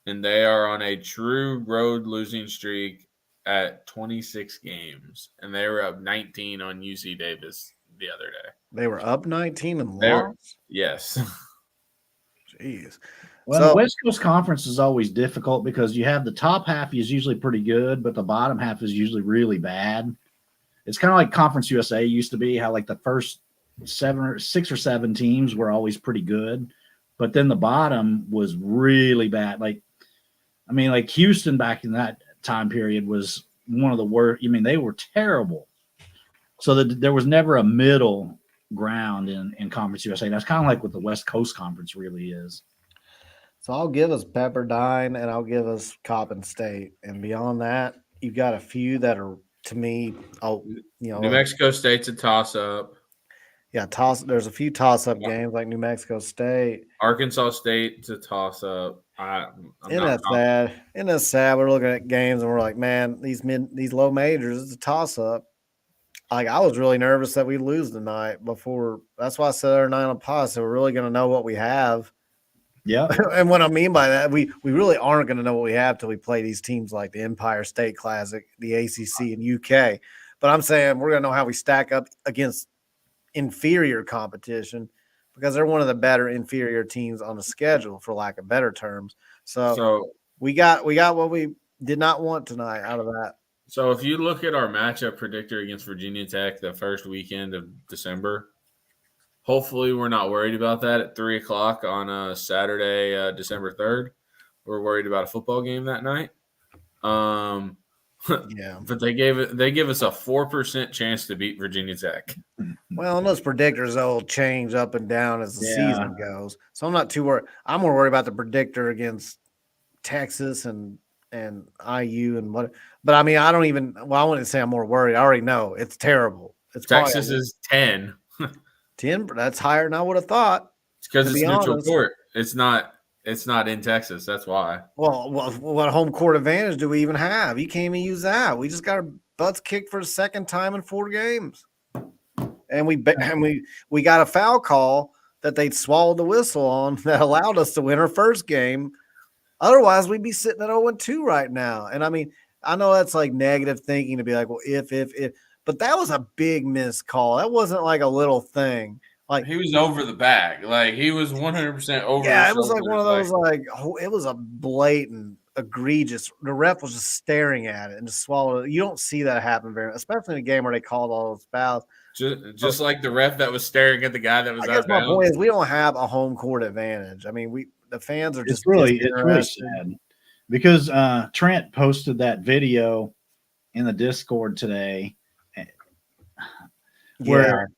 and they are on a true road losing streak at 26 games, and they were up 19 on UC Davis the other day. They were up 19 and lost? Yes. Jeez. Well, the West Coast Conference is always difficult because you have the top half is usually pretty good, but the bottom half is usually really bad. It's kind of like Conference USA used to be, how like the first 6 or 7 teams were always pretty good, but then the bottom was really bad. Like Houston back in that time period was one of the worst. I mean, they were terrible. So there was never a middle ground in Conference USA. That's kind of like what the West Coast Conference really is. So I'll give us Pepperdine and I'll give us Coppin State. And beyond that, you've got a few that are, to me, New Mexico State's a toss-up. Yeah, there's a few toss-up games like New Mexico State. Arkansas State's a toss-up. Isn't that sad? We're looking at games and we're like, man, these low majors, it's a toss-up. Like, I was really nervous that we'd lose tonight before. That's why I said our 9 on pause. So we're really going to know what we have. Yeah. And what I mean by that, we really aren't going to know what we have till we play these teams like the Empire State Classic, the ACC, and UK. But I'm saying we're going to know how we stack up against inferior competition because they're one of the better inferior teams on the schedule, for lack of better terms. So we got what we did not want tonight out of that. So if you look at our matchup predictor against Virginia Tech the first weekend of December, hopefully we're not worried about that at 3:00 on Saturday, December 3rd. We're worried about a football game that night. Yeah, but they give us a 4% chance to beat Virginia Tech. Well, and those predictors will change up and down as the season goes. So I'm not too worried. I'm more worried about the predictor against Texas and IU and what. But I mean, I don't even. Well, I wouldn't say I'm more worried. I already know it's terrible. It's Texas is 10. 10. That's higher than I would have thought. It's because it's neutral court. It's not in Texas. That's why. Well, what home court advantage do we even have? You can't even use that. We just got our butts kicked for the second time in 4 games, and we got a foul call that they'd swallowed the whistle on that allowed us to win our first game. Otherwise, we'd be sitting at 0-2 right now. And I mean, I know that's like negative thinking to be like, well, if, but that was a big missed call. That wasn't like a little thing. Like he was over the bag. Like he was 100% over. Yeah, it was like one of those it was a blatant, egregious. The ref was just staring at it and just swallowed it. You don't see that happen very much, especially in a game where they called all those fouls. Just like the ref that was staring at the guy that was out of bounds. My point is we don't have a home court advantage. I mean, the fans are just it's really sad because Trent posted that video in the Discord today where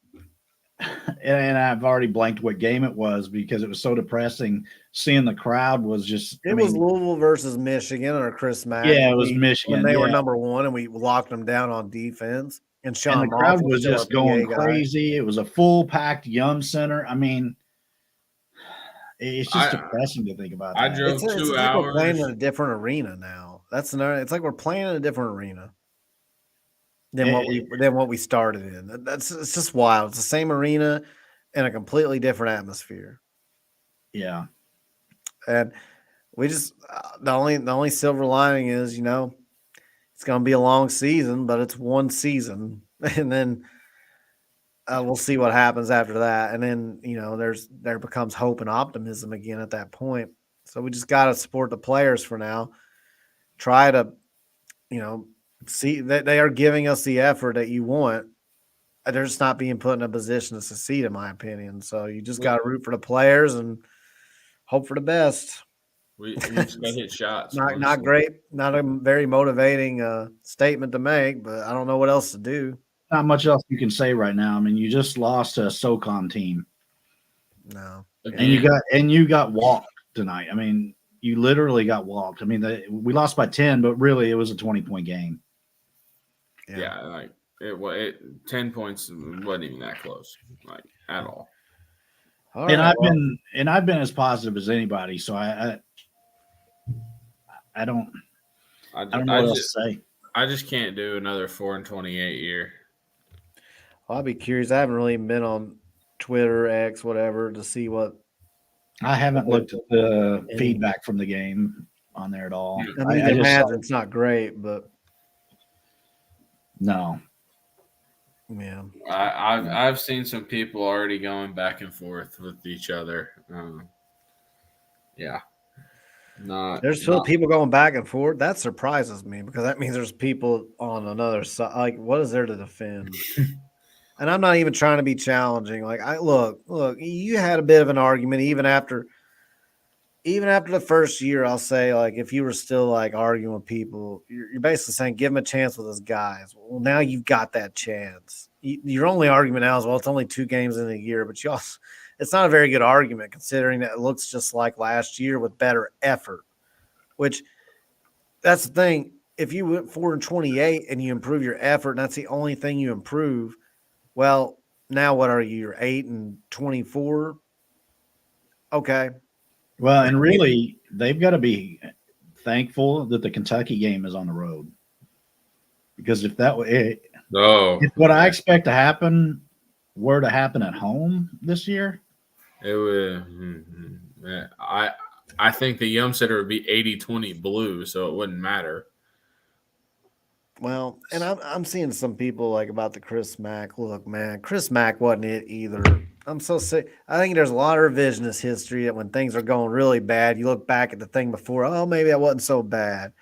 and I've already blanked what game it was because it was so depressing seeing the crowd was just it was Louisville versus Michigan or Chris Mack. Yeah, it was Michigan. When they were number 1 and we locked them down on defense. And the crowd was just going crazy. It was a full packed Yum Center. I mean, it's just depressing to think about. I drove 2 hours. Like we're playing in a different arena now. It's like we're playing in a different arena than what we started in. It's just wild. It's the same arena in a completely different atmosphere. Yeah, and we just the only silver lining is it's going to be a long season, but it's one season, and then we'll see what happens after that. And then there becomes hope and optimism again at that point. So we just got to support the players for now. Try to, see that they are giving us the effort that you want. They're just not being put in a position to succeed, in my opinion. So you just got to root for the players and hope for the best. We just got to hit shots. Not great. Not a very motivating statement to make, but I don't know what else to do. Not much else you can say right now. I mean, you just lost to a SoCon team. No, and you got walked tonight. I mean, you literally got walked. I mean, we lost by 10, but really it was a 20-point game. Yeah, like it 10 points wasn't even that close, like at all. And I've been as positive as anybody, so I don't know what else to say. I just can't do another 4-28 year. I'll be curious. I haven't really been on Twitter, X, whatever, to see what. I haven't looked at the feedback from the game on there at all. I mean, it's not great, but no. Yeah, I've seen some people already going back and forth with each other. Yeah. There's still people going back and forth. That surprises me because that means there's people on another side. Like, what is there to defend? And I'm not even trying to be challenging. Like, look, you had a bit of an argument even after the first year. I'll say, like, if you were still like arguing with people, you're basically saying give them a chance with us guys. Well, now you've got that chance. Your only argument now is, well, it's only 2 games in a year, but it's not a very good argument considering that it looks just like last year with better effort, which that's the thing. If you went 4-28 and you improve your effort, and that's the only thing you improve, well, now what are you? You're 8-24. Okay. Well, and really, they've got to be thankful that the Kentucky game is on the road, because if what I expect to happen were to happen at home this year, it would. I think the Yum Center would be 80-20 blue, so it wouldn't matter. Well, and I'm seeing some people like about the Chris Mack. Look, man, Chris Mack wasn't it either. I'm so sick. I think there's a lot of revisionist history that when things are going really bad, you look back at the thing before, oh, maybe that wasn't so bad.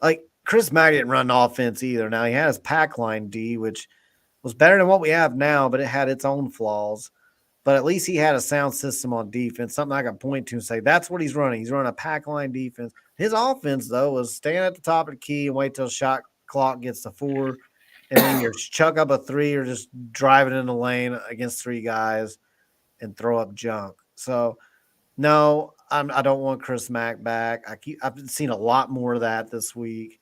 Like Chris Mack didn't run offense either. Now he had his pack line D, which was better than what we have now, but it had its own flaws. But at least he had a sound system on defense, something I can point to and say, that's what he's running. He's running a pack line defense. His offense, though, was stand at the top of the key and wait till shot clock gets to 4, and then you chuck up a 3 or just drive it in the lane against 3 guys and throw up junk. So, no, I don't want Chris Mack back. I've seen a lot more of that this week.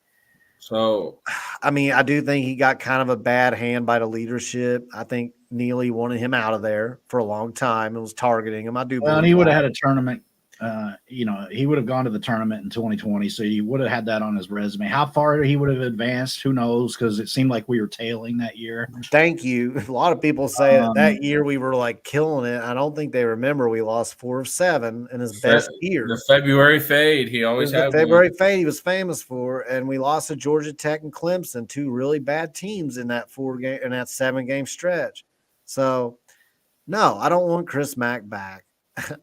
So, I mean, I do think he got kind of a bad hand by the leadership. I think Neely wanted him out of there for a long time and was targeting him. I do. Well, and he would have had a tournament. He would have gone to the tournament in 2020, so he would have had that on his resume. How far he would have advanced, who knows? Because it seemed like we were tailing that year. Thank you. A lot of people say that year we were like killing it. I don't think they remember we lost 4 of 7 in his best year. The February fade, he always had the February fade he was famous for, and we lost to Georgia Tech and Clemson, 2 really bad teams in that 7-game stretch. So, no, I don't want Chris Mack back.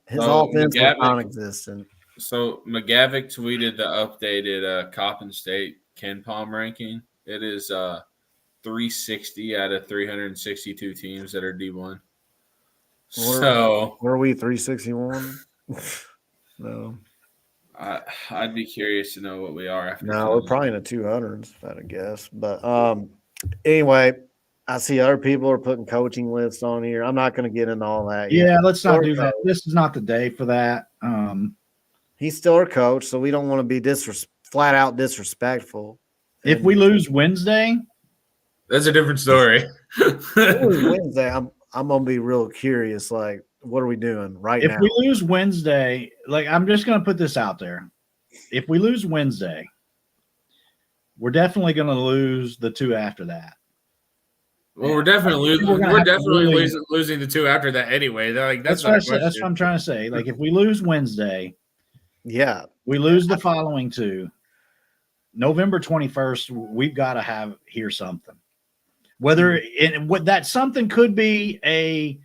His offense was non-existent. So McGavick tweeted the updated Coppin State Ken Palm ranking. It is 360 out of 362 teams that are D1. So were we 361? No. I'd be curious to know what we are after. No, we're probably in the 200s, if I had to guess. But anyway, I see other people are putting coaching lists on here. I'm not going to get into all that. Yeah, let's not do that. This is not the day for that. He's still our coach, so we don't want to be flat out disrespectful. If we lose Wednesday, that's a different story. Wednesday, I'm gonna be real curious. Like, what are we doing now? If we lose Wednesday, like I'm just gonna put this out there. If we lose Wednesday, we're definitely gonna lose the 2 after that. Well, we're definitely losing the 2 after that anyway. That's what I'm trying to say. Like, if we lose Wednesday, yeah, we lose the following 2. November 21st, we've got to hear something. Whether what that something could be the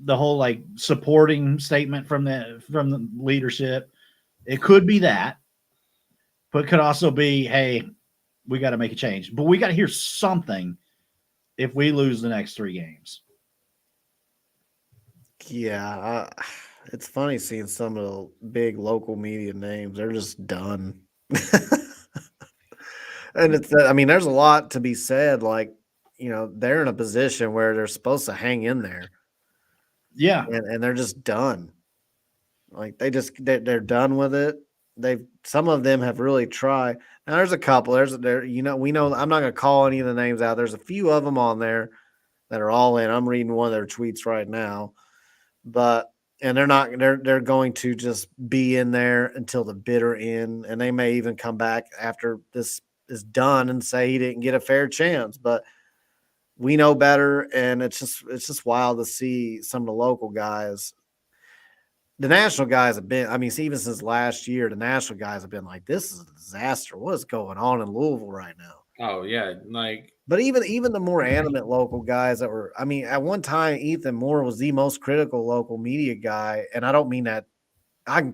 whole like supporting statement from the leadership. It could be that, but it could also be, hey, we got to make a change. But we got to hear something if we lose the next 3 games. Yeah, it's funny seeing some of the big local media names. They're just done. And there's a lot to be said. Like, they're in a position where they're supposed to hang in there. Yeah. And they're just done. Like they're done with it. Some of them have really tried. Now there's a couple. We know I'm not gonna call any of the names out. There's a few of them on there that are all in. I'm reading one of their tweets right now. And they're going to just be in there until the bitter end. And they may even come back after this is done and say he didn't get a fair chance. But we know better, and it's just wild to see some of the local guys. The national guys have been, even since last year, the national guys have been like, this is a disaster. What is going on in Louisville right now? Oh, yeah. But even the more animate local guys that were, at one time, Ethan Moore was the most critical local media guy. And I don't mean that I can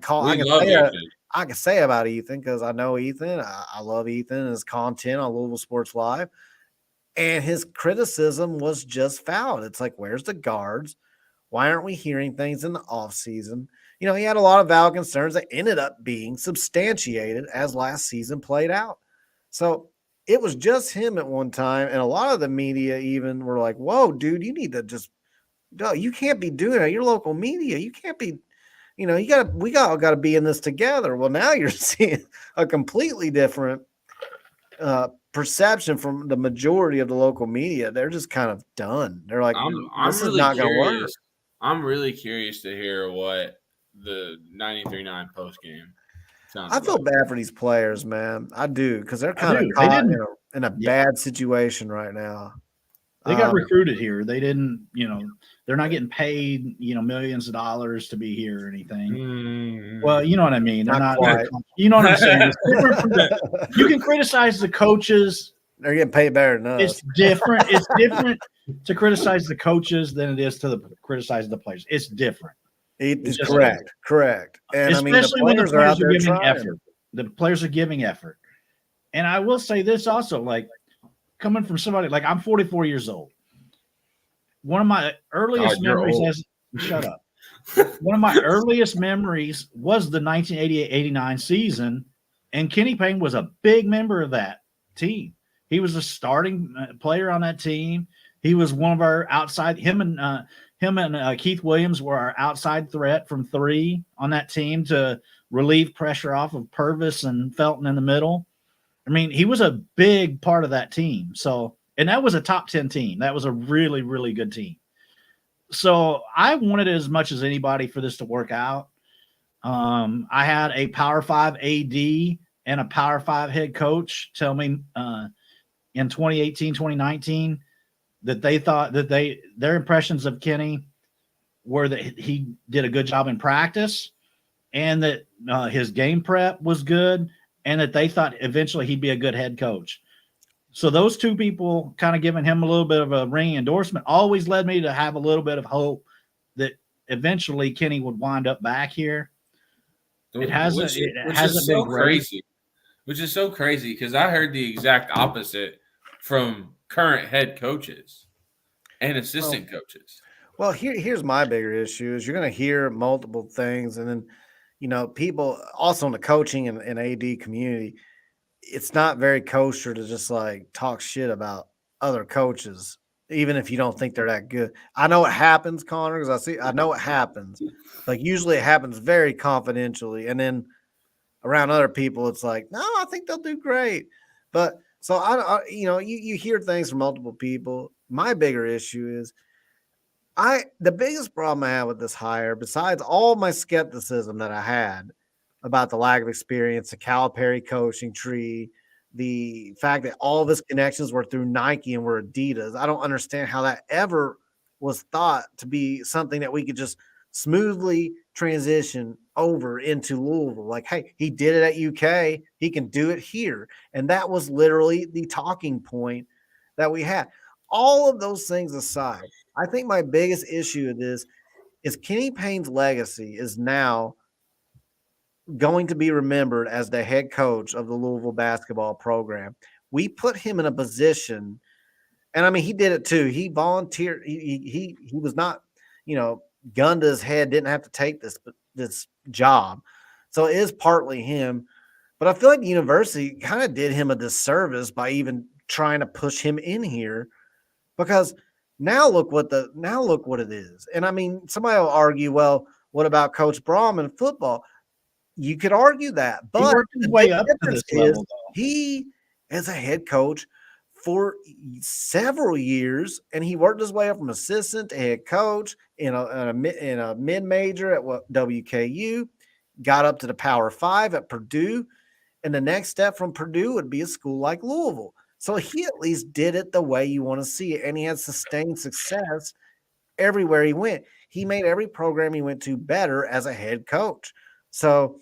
say about Ethan because I know Ethan. I love Ethan and his content on Louisville Sports Live. And his criticism was just foul. It's like, where's the guards? Why aren't we hearing things in the offseason? He had a lot of valid concerns that ended up being substantiated as last season played out. So it was just him at one time. And a lot of the media even were like, whoa, dude, you need to you can't be doing that. Your local media, you can't be, we all got to be in this together. Well, now you're seeing a completely different perception from the majority of the local media. They're just kind of done. They're like, this is not going to work. I'm really curious to hear what the 93.9 postgame sounds I feel bad for these players, man. I do, because they're kind of caught in a bad situation right now. They got recruited here. They didn't, they're not getting paid, millions of dollars to be here or anything. Well, you know what I mean. They're not, you know what I'm saying. You can criticize the coaches They're getting paid better than us. It's different. It's different to criticize the coaches than it is to criticize the players. It's different. It's correct. And especially when the players are out there giving trying. effort. The players are giving effort. And I will say this also, like coming from somebody like I'm 44 years old. One of my earliest memories shut up. One of my earliest memories was the 1988-89 season, and Kenny Payne was a big member of that team. He was a starting player on that team. He was one of our outside. Him and Keith Williams were our outside threat from three on that team to relieve pressure off of Purvis and Felton in the middle. I mean, he was a big part of that team. So, and that was a top 10 team. That was a really, really good team. So I wanted as much as anybody for this to work out. I had a Power 5 AD and a Power 5 head coach tell me in 2018, 2019 that they thought that their impressions of Kenny were that he did a good job in practice and that his game prep was good and that they thought eventually he'd be a good head coach. So those two people kind of giving him a little bit of a ringing endorsement always led me to have a little bit of hope that eventually Kenny would wind up back here. It hasn't been crazy. Which is so crazy because I heard the exact opposite from current head coaches and assistant coaches. Well, here's my bigger issue is you're going to hear multiple things. And then, people also in the coaching and AD community, it's not very kosher to just like talk shit about other coaches, even if you don't think they're that good. I know it happens, Connor, because I know it happens. Like usually it happens very confidentially. And then around other people, it's like, no, I think they'll do great. But so you hear things from multiple people. My bigger issue is the biggest problem I have with this hire, besides all my skepticism that I had about the lack of experience, the Calipari coaching tree, the fact that all of his connections were through Nike and were Adidas. I don't understand how that ever was thought to be something that we could just smoothly transition over into Louisville. Like, hey, he did it at UK. He can do it here. And that was literally the talking point that we had. All of those things aside, I think my biggest issue with this is Kenny Payne's legacy is now going to be remembered as the head coach of the Louisville basketball program. We put him in a position, and I mean, he did it too. He volunteered. He was not, gunned to his head, didn't have to take this job. So it is partly him, but I feel like the university kind of did him a disservice by even trying to push him in here, because now look what it is. And I mean, somebody will argue, well, what about Coach Braum in football? You could argue that, but he worked his way up to this level. He, as a head coach for several years, and he worked his way up from assistant to head coach in a mid-major at WKU, got up to the Power 5 at Purdue, and the next step from Purdue would be a school like Louisville. So he at least did it the way you want to see it, and he had sustained success everywhere he went. He made every program he went to better as a head coach. So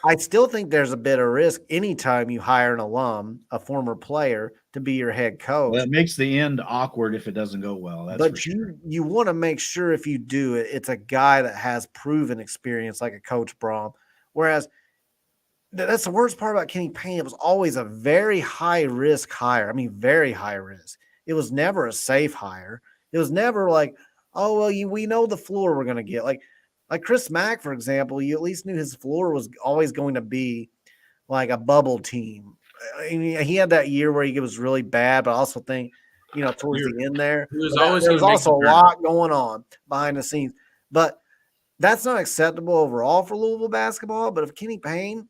I still think there's a bit of risk anytime you hire an alum, a former player, to be your head coach. Well, it makes the end awkward if it doesn't go well. But you want to make sure if you do it, it's a guy that has proven experience like a Coach Braum. Whereas that's the worst part about Kenny Payne. It was always a very high-risk hire. I mean, very high risk. It was never a safe hire. It was never like, oh, well, we know the floor we're going to get. Like Chris Mack, for example, you at least knew his floor was always going to be like a bubble team. I mean, he had that year where he was really bad, but I also think, towards the end there was also a lot going on behind the scenes. But that's not acceptable overall for Louisville basketball. But if Kenny Payne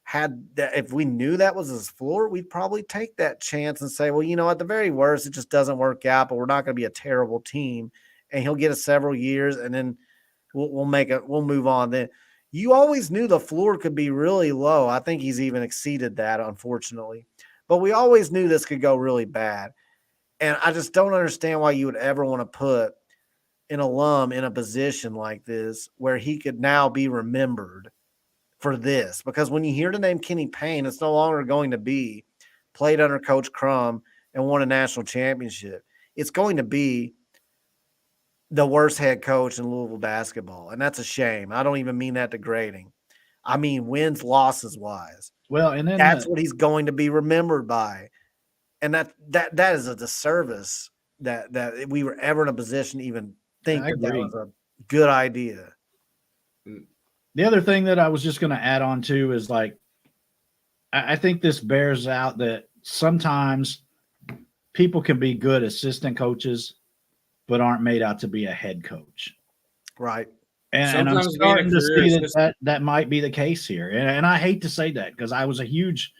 had that, if we knew that was his floor, we'd probably take that chance and say, well, at the very worst, it just doesn't work out, but we're not going to be a terrible team. And he'll get us several years, and then we'll move on. Then you always knew the floor could be really low. I think he's even exceeded that, unfortunately. But we always knew this could go really bad. And I just don't understand why you would ever want to put an alum in a position like this where he could now be remembered for this. Because when you hear the name Kenny Payne, it's no longer going to be played under Coach Crum, and won a national championship. It's going to be the worst head coach in Louisville basketball, and that's a shame. I don't even mean that degrading. I mean wins, losses wise. Well, and then That's what he's going to be remembered by, and that is a disservice that we were ever in a position to even think that was a good idea. The other thing that I was just going to add on to is like, I think this bears out that sometimes people can be good assistant coaches, but aren't made out to be a head coach. Right. And I'm starting to see that might be the case here. And I hate to say that because I was a huge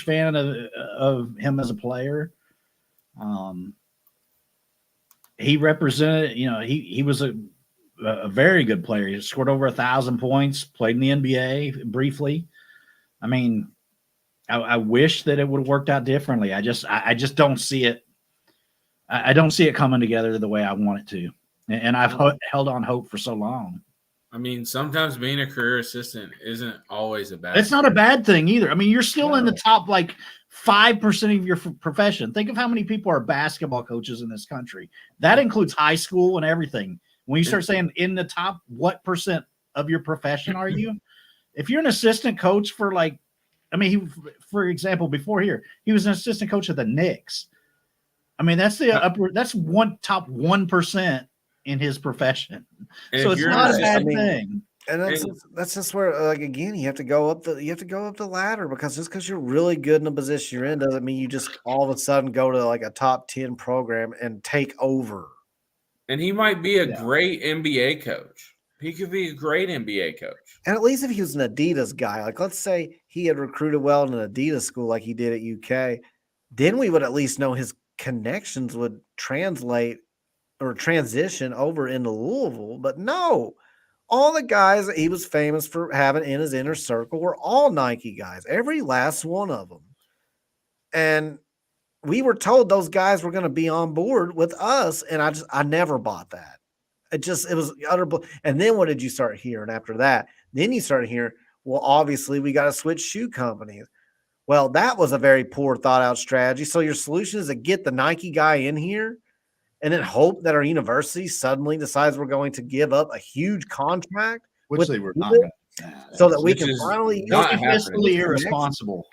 fan of him as a player. He represented, he was a very good player. He scored over 1,000 points, played in the NBA briefly. I mean, I wish that it would have worked out differently. I just don't see it. I don't see it coming together the way I want it to. And I've held on hope for so long. I mean, sometimes being a career assistant isn't always a bad thing. It's not a bad thing either. I mean, you're still in the top 5% of your profession. Think of how many people are basketball coaches in this country. That includes high school and everything. When you start saying in the top, what percent of your profession are you? If you're an assistant coach for for example, before here, he was an assistant coach at the Knicks. I mean, that's that's top 1% in his profession. And so it's not a bad thing. And that's just where, again, you have to go up the ladder, because just because you're really good in the position you're in doesn't mean you just all of a sudden go to a top 10 program and take over. And he might be a great NBA coach. He could be a great NBA coach. And at least if he was an Adidas guy, let's say he had recruited well in an Adidas school like he did at UK, then we would at least know his connections would translate or transition over into Louisville. But no, all the guys that he was famous for having in his inner circle were all Nike guys, every last one of them. And we were told those guys were going to be on board with us, and I never bought that. It was utter. And then what did you start hearing after that? Then you started hearing, well, obviously we got to switch shoe companies. Well, that was a very poor thought out strategy. So your solution is to get the Nike guy in here and then hope that our university suddenly decides we're going to give up a huge contract, which they were not, so that we can finally use fiscally irresponsible.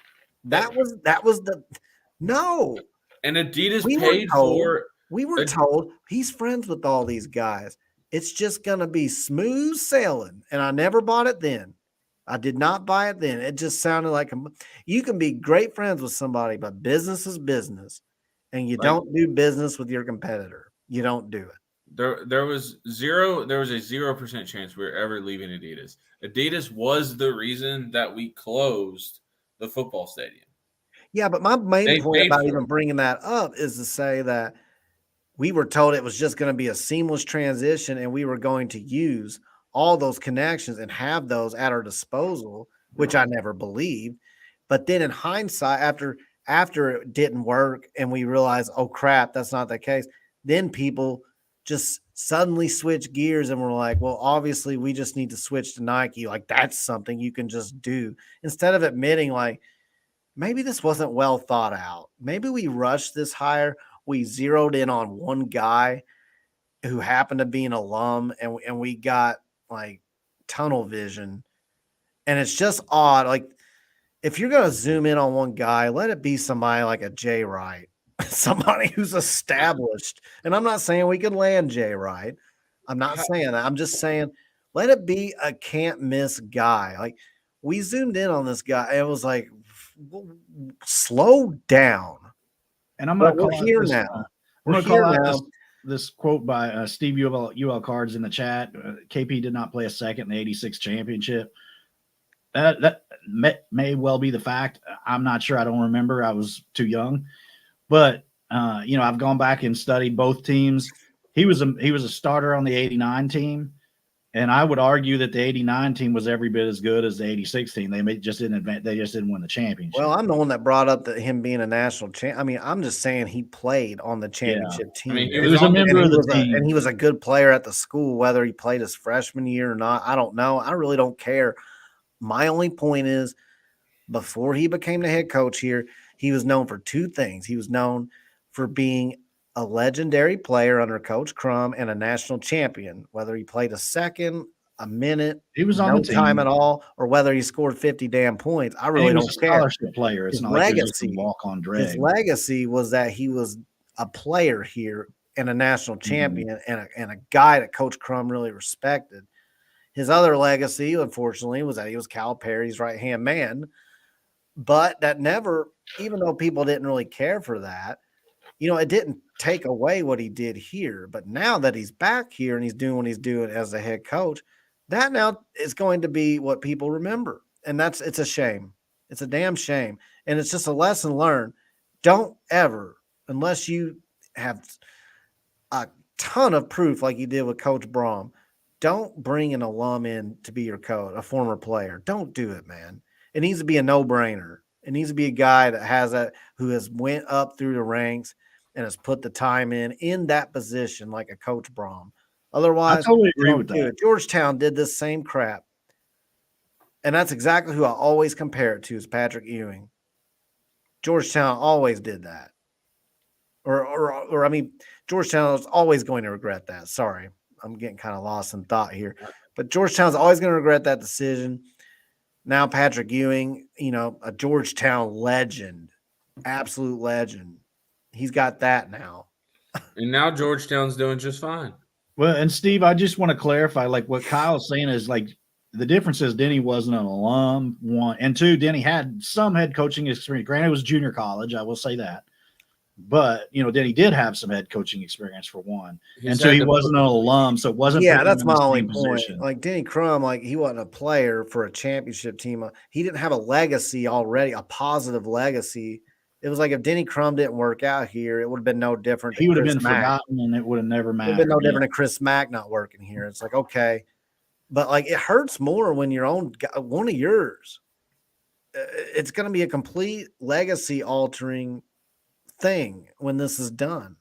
That was no. And Adidas paid for. We were told he's friends with all these guys. It's just going to be smooth sailing. And I never bought it then. I did not buy it then. It just sounded like you can be great friends with somebody, but business is business. And you don't do business with your competitor. You don't do it. There was a 0% chance we were ever leaving Adidas. Adidas was the reason that we closed the football stadium. Yeah, but my main point about even bringing that up is to say that we were told it was just going to be a seamless transition and we were going to use all those connections and have those at our disposal, which I never believed. But then in hindsight, after it didn't work and we realized, oh crap, that's not the case, then people just suddenly switch gears and we're like, well, obviously we just need to switch to Nike. That's something you can just do, instead of admitting maybe this wasn't well thought out. Maybe we rushed this hire. We zeroed in on one guy who happened to be an alum, and we got tunnel vision. And it's just odd. If you're going to zoom in on one guy, let it be somebody like a Jay Wright, somebody who's established. And I'm not saying we could land Jay Wright. I'm not saying that. I'm just saying let it be a can't miss guy. We zoomed in on this guy. It was slow down. And I'm going to call here now. I'm going to call out this quote by Steve UL Cards in the chat. KP did not play a second in the 86 championship. That may well be the fact. I'm not sure. I don't remember. I was too young. But, I've gone back and studied both teams. He was a starter on the 89 team. And I would argue that the 89 team was every bit as good as the 86 team. They just didn't win the championship. Well, I'm the one that brought up him being a national champ. I mean, I'm just saying he played on the championship team. I mean, he was a member of the team. And he was a good player at the school, whether he played his freshman year or not. I don't know. I really don't care. My only point is, before he became the head coach here, he was known for two things. He was known for being a legendary player under Coach Crum and a national champion, whether he played a second, a minute, He was on no the team. time at all, or whether he scored 50 damn points. I really And he don't was a care. scholarship player. It's His not like he was just a legacy, walk-on drag. his legacy was that he was a player here and a national champion and a guy that Coach Crum really respected. His other legacy, unfortunately, was that he was Calipari's right-hand man. But that never, even though people didn't really care for that, it didn't take away what he did here. But now that he's back here and he's doing what he's doing as a head coach, that now is going to be what people remember. And it's a shame. It's a damn shame. And it's just a lesson learned. Don't ever, unless you have a ton of proof like you did with Coach Braum, don't bring an alum in to be your coach, a former player. Don't do it, man. It needs to be a no-brainer. It needs to be a guy that who has went up through the ranks and has put the time in that position like a Coach Braum. Otherwise, I totally agree with that. Georgetown did this same crap. And that's exactly who I always compare it to is Patrick Ewing. Georgetown always did that. Or I mean, Georgetown is always going to regret that. Sorry, I'm getting kind of lost in thought here. But Georgetown's always going to regret that decision. Now Patrick Ewing, a Georgetown legend, absolute legend. He's got that now. And now Georgetown's doing just fine. Well, and Steve, I just want to clarify, like what Kyle's saying is like the difference is Denny wasn't an alum, one, and two, Denny had some head coaching experience. Granted, it was junior college, I will say that. But Denny did have some head coaching experience for one, and so he wasn't an alum, so it wasn't. Yeah, that's my only point. Position. Like Denny Crum, like he wasn't a player for a championship team. He didn't have a legacy already, a positive legacy. It was like if Denny Crum didn't work out here, it would have been no different. He would have been forgotten, and it would have never mattered. It would have been no different than Chris Mack not working here. It's like okay, but like it hurts more when your own one of yours. It's going to be a complete legacy altering thing when this is done.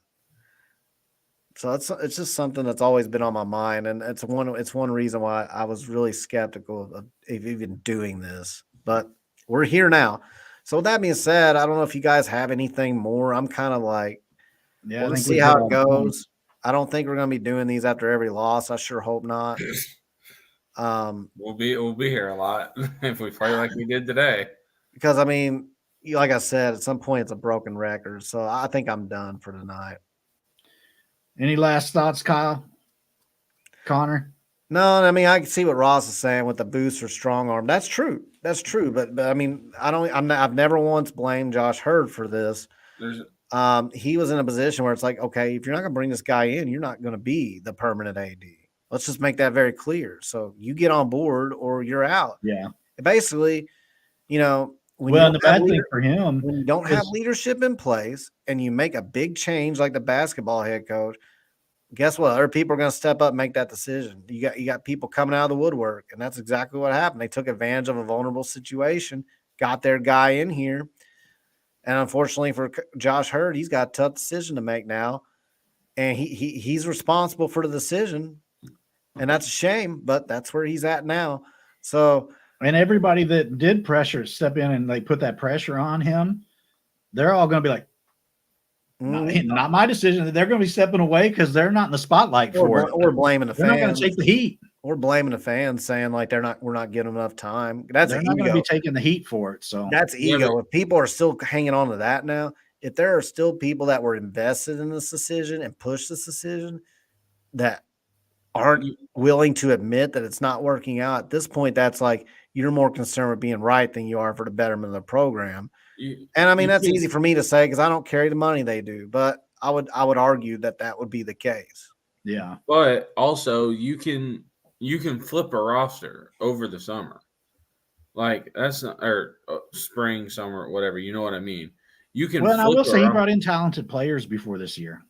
So it's just something that's always been on my mind, and it's one reason why I was really skeptical of even doing this. But we're here now. So with that being said, I don't know if you guys have anything more. I'm kind of like, we'll see how it goes. I don't think we're going to be doing these after every loss. I sure hope not. We'll be here a lot if we play like we did today. Because I mean, like I said, at some point it's a broken record. So I think I'm done for tonight. Any last thoughts, Kyle? Connor? No, I mean I can see what Ross is saying with the boost or strong arm. That's true. That's true. But I mean, I've never once blamed Josh Hurd for this. He was in a position where it's like, okay, if you're not going to bring this guy in, you're not going to be the permanent AD. Let's just make that very clear. So you get on board or you're out. Yeah. Basically, the bad thing for him, when you don't have leadership in place and you make a big change like the basketball head coach, guess what? Other people are going to step up and make that decision. You got people coming out of the woodwork, and that's exactly what happened. They took advantage of a vulnerable situation, got their guy in here, and unfortunately for Josh Hurd, he's got a tough decision to make now, and he's responsible for the decision, and that's a shame, but that's where he's at now. So. And everybody that did step in and put that pressure on him, they're all going to be like, not my decision. They're going to be stepping away because they're not in the spotlight for it. Or blaming the fans. They're not going to take the heat. Or blaming the fans, saying like we're not getting enough time. They're not going to be taking the heat for it. So that's ego. If people are still hanging on to that now, if there are still people that were invested in this decision and pushed this decision that aren't willing to admit that it's not working out at this point, that's like you're more concerned with being right than you are for the betterment of the program. And I mean, that's easy for me to say because I don't carry the money they do, but I would argue that would be the case. Yeah. But also you can flip a roster over the summer. Like that's not, or spring, summer, whatever. You know what I mean? You can. Well, I will say he brought in talented players before this year,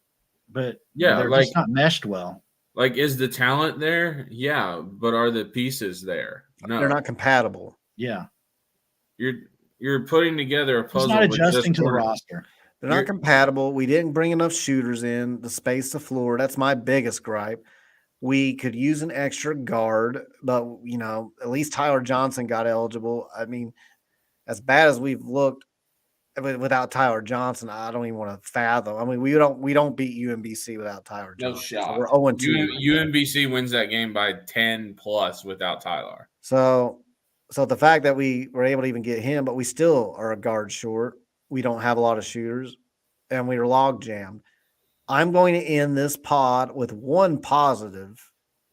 but they're just not meshed well. Like, is the talent there? Yeah, but are the pieces there? No, they're not compatible. Yeah, you're putting together a puzzle. It's not adjusting to the roster. They're not compatible. We didn't bring enough shooters in to space the floor. That's my biggest gripe. We could use an extra guard, but at least Tyler Johnson got eligible. I mean, as bad as we've looked without Tyler Johnson, I don't even want to fathom. I mean, we don't beat UMBC without Tyler No Johnson. shot. So we're 0-2. UMBC wins that game by 10 plus without Tyler. So the fact that we were able to even get him, but we still are a guard short. We don't have a lot of shooters, and we were log jammed. I'm going to end this pod with one positive,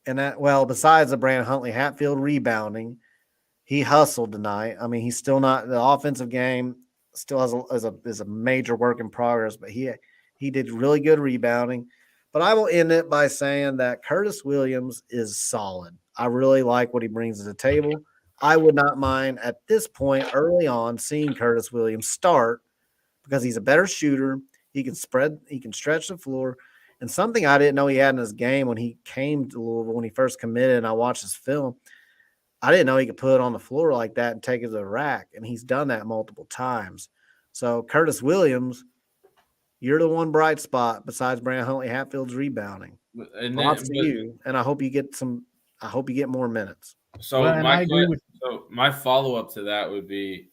and that, well, besides the Brandon Huntley Hatfield rebounding, he hustled tonight. I mean, he's still not the offensive game. Still is a major work in progress, but he did really good rebounding. But I will end it by saying that Curtis Williams is solid. I really like what he brings to the table. I would not mind at this point early on seeing Curtis Williams start because he's a better shooter. He can stretch the floor. And something I didn't know he had in his game when he came to Louisville, when he first committed, and I watched his film, I didn't know he could put it on the floor like that and take it to the rack, and he's done that multiple times. So Curtis Williams, you're the one bright spot besides Brandon Huntley Hatfield's rebounding. And Props to you, and I hope you get more minutes. So my follow-up to that would be,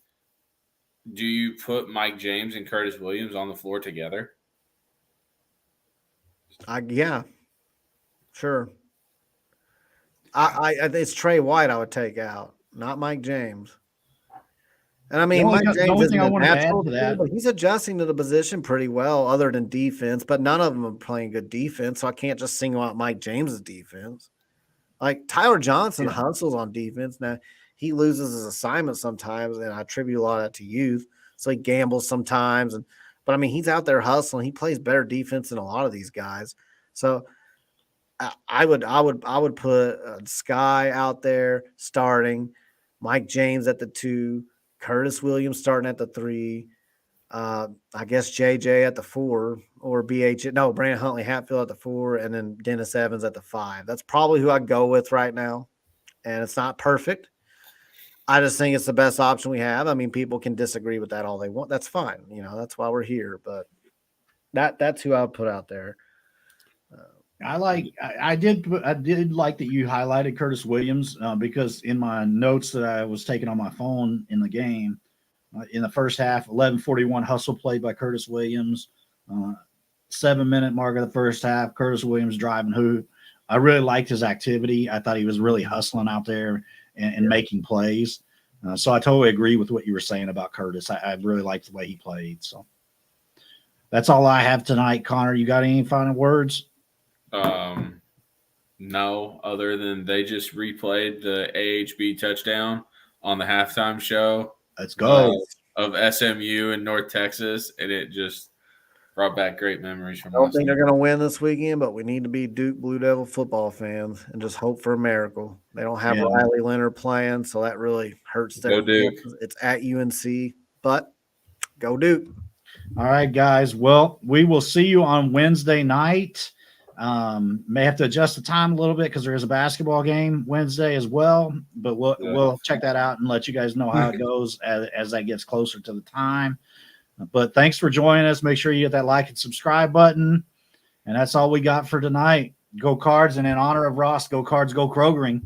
do you put Mike James and Curtis Williams on the floor together? Yeah, sure. It's Trey White I would take out, not Mike James. And I mean, Mike James isn't a natural, but he's adjusting to the position pretty well, other than defense. But none of them are playing good defense, so I can't just single out Mike James's defense. Like Tyler Johnson hustles on defense. Now he loses his assignment sometimes, and I attribute a lot of that to youth. So he gambles sometimes, but I mean, he's out there hustling. He plays better defense than a lot of these guys. So I would put Sky out there starting, Mike James at the 2, Curtis Williams starting at the 3, I guess JJ at the 4, or Brandon Huntley Hatfield at the 4, and then Dennis Evans at the 5. That's probably who I'd go with right now. And it's not perfect. I just think it's the best option we have. I mean, people can disagree with that all they want. That's fine. That's why we're here. But that's who I would put out there. I did like that you highlighted Curtis Williams because in my notes that I was taking on my phone in the game, in the first half, 11:41 hustle play by Curtis Williams, 7-minute mark of the first half, Curtis Williams driving hoop. I really liked his activity. I thought he was really hustling out there and making plays. So I totally agree with what you were saying about Curtis. I really liked the way he played. So that's all I have tonight. Connor, you got any final words? No, other than they just replayed the AHB touchdown on the halftime show. Let's go. Of SMU in North Texas, and it just brought back great memories from I don't think they're going to win this weekend, but we need to be Duke Blue Devil football fans and just hope for a miracle. They don't have Riley Leonard playing, so that really hurts them. Go Duke. It's at UNC, but go Duke. All right, guys. Well, we will see you on Wednesday night. May have to adjust the time a little bit because there is a basketball game Wednesday as well, but we'll check that out and let you guys know how it goes as that gets closer to the time. But thanks for joining us. Make sure you hit that like and subscribe button. And that's all we got for tonight. Go Cards, and in honor of Ross, go Cards, go Krogering.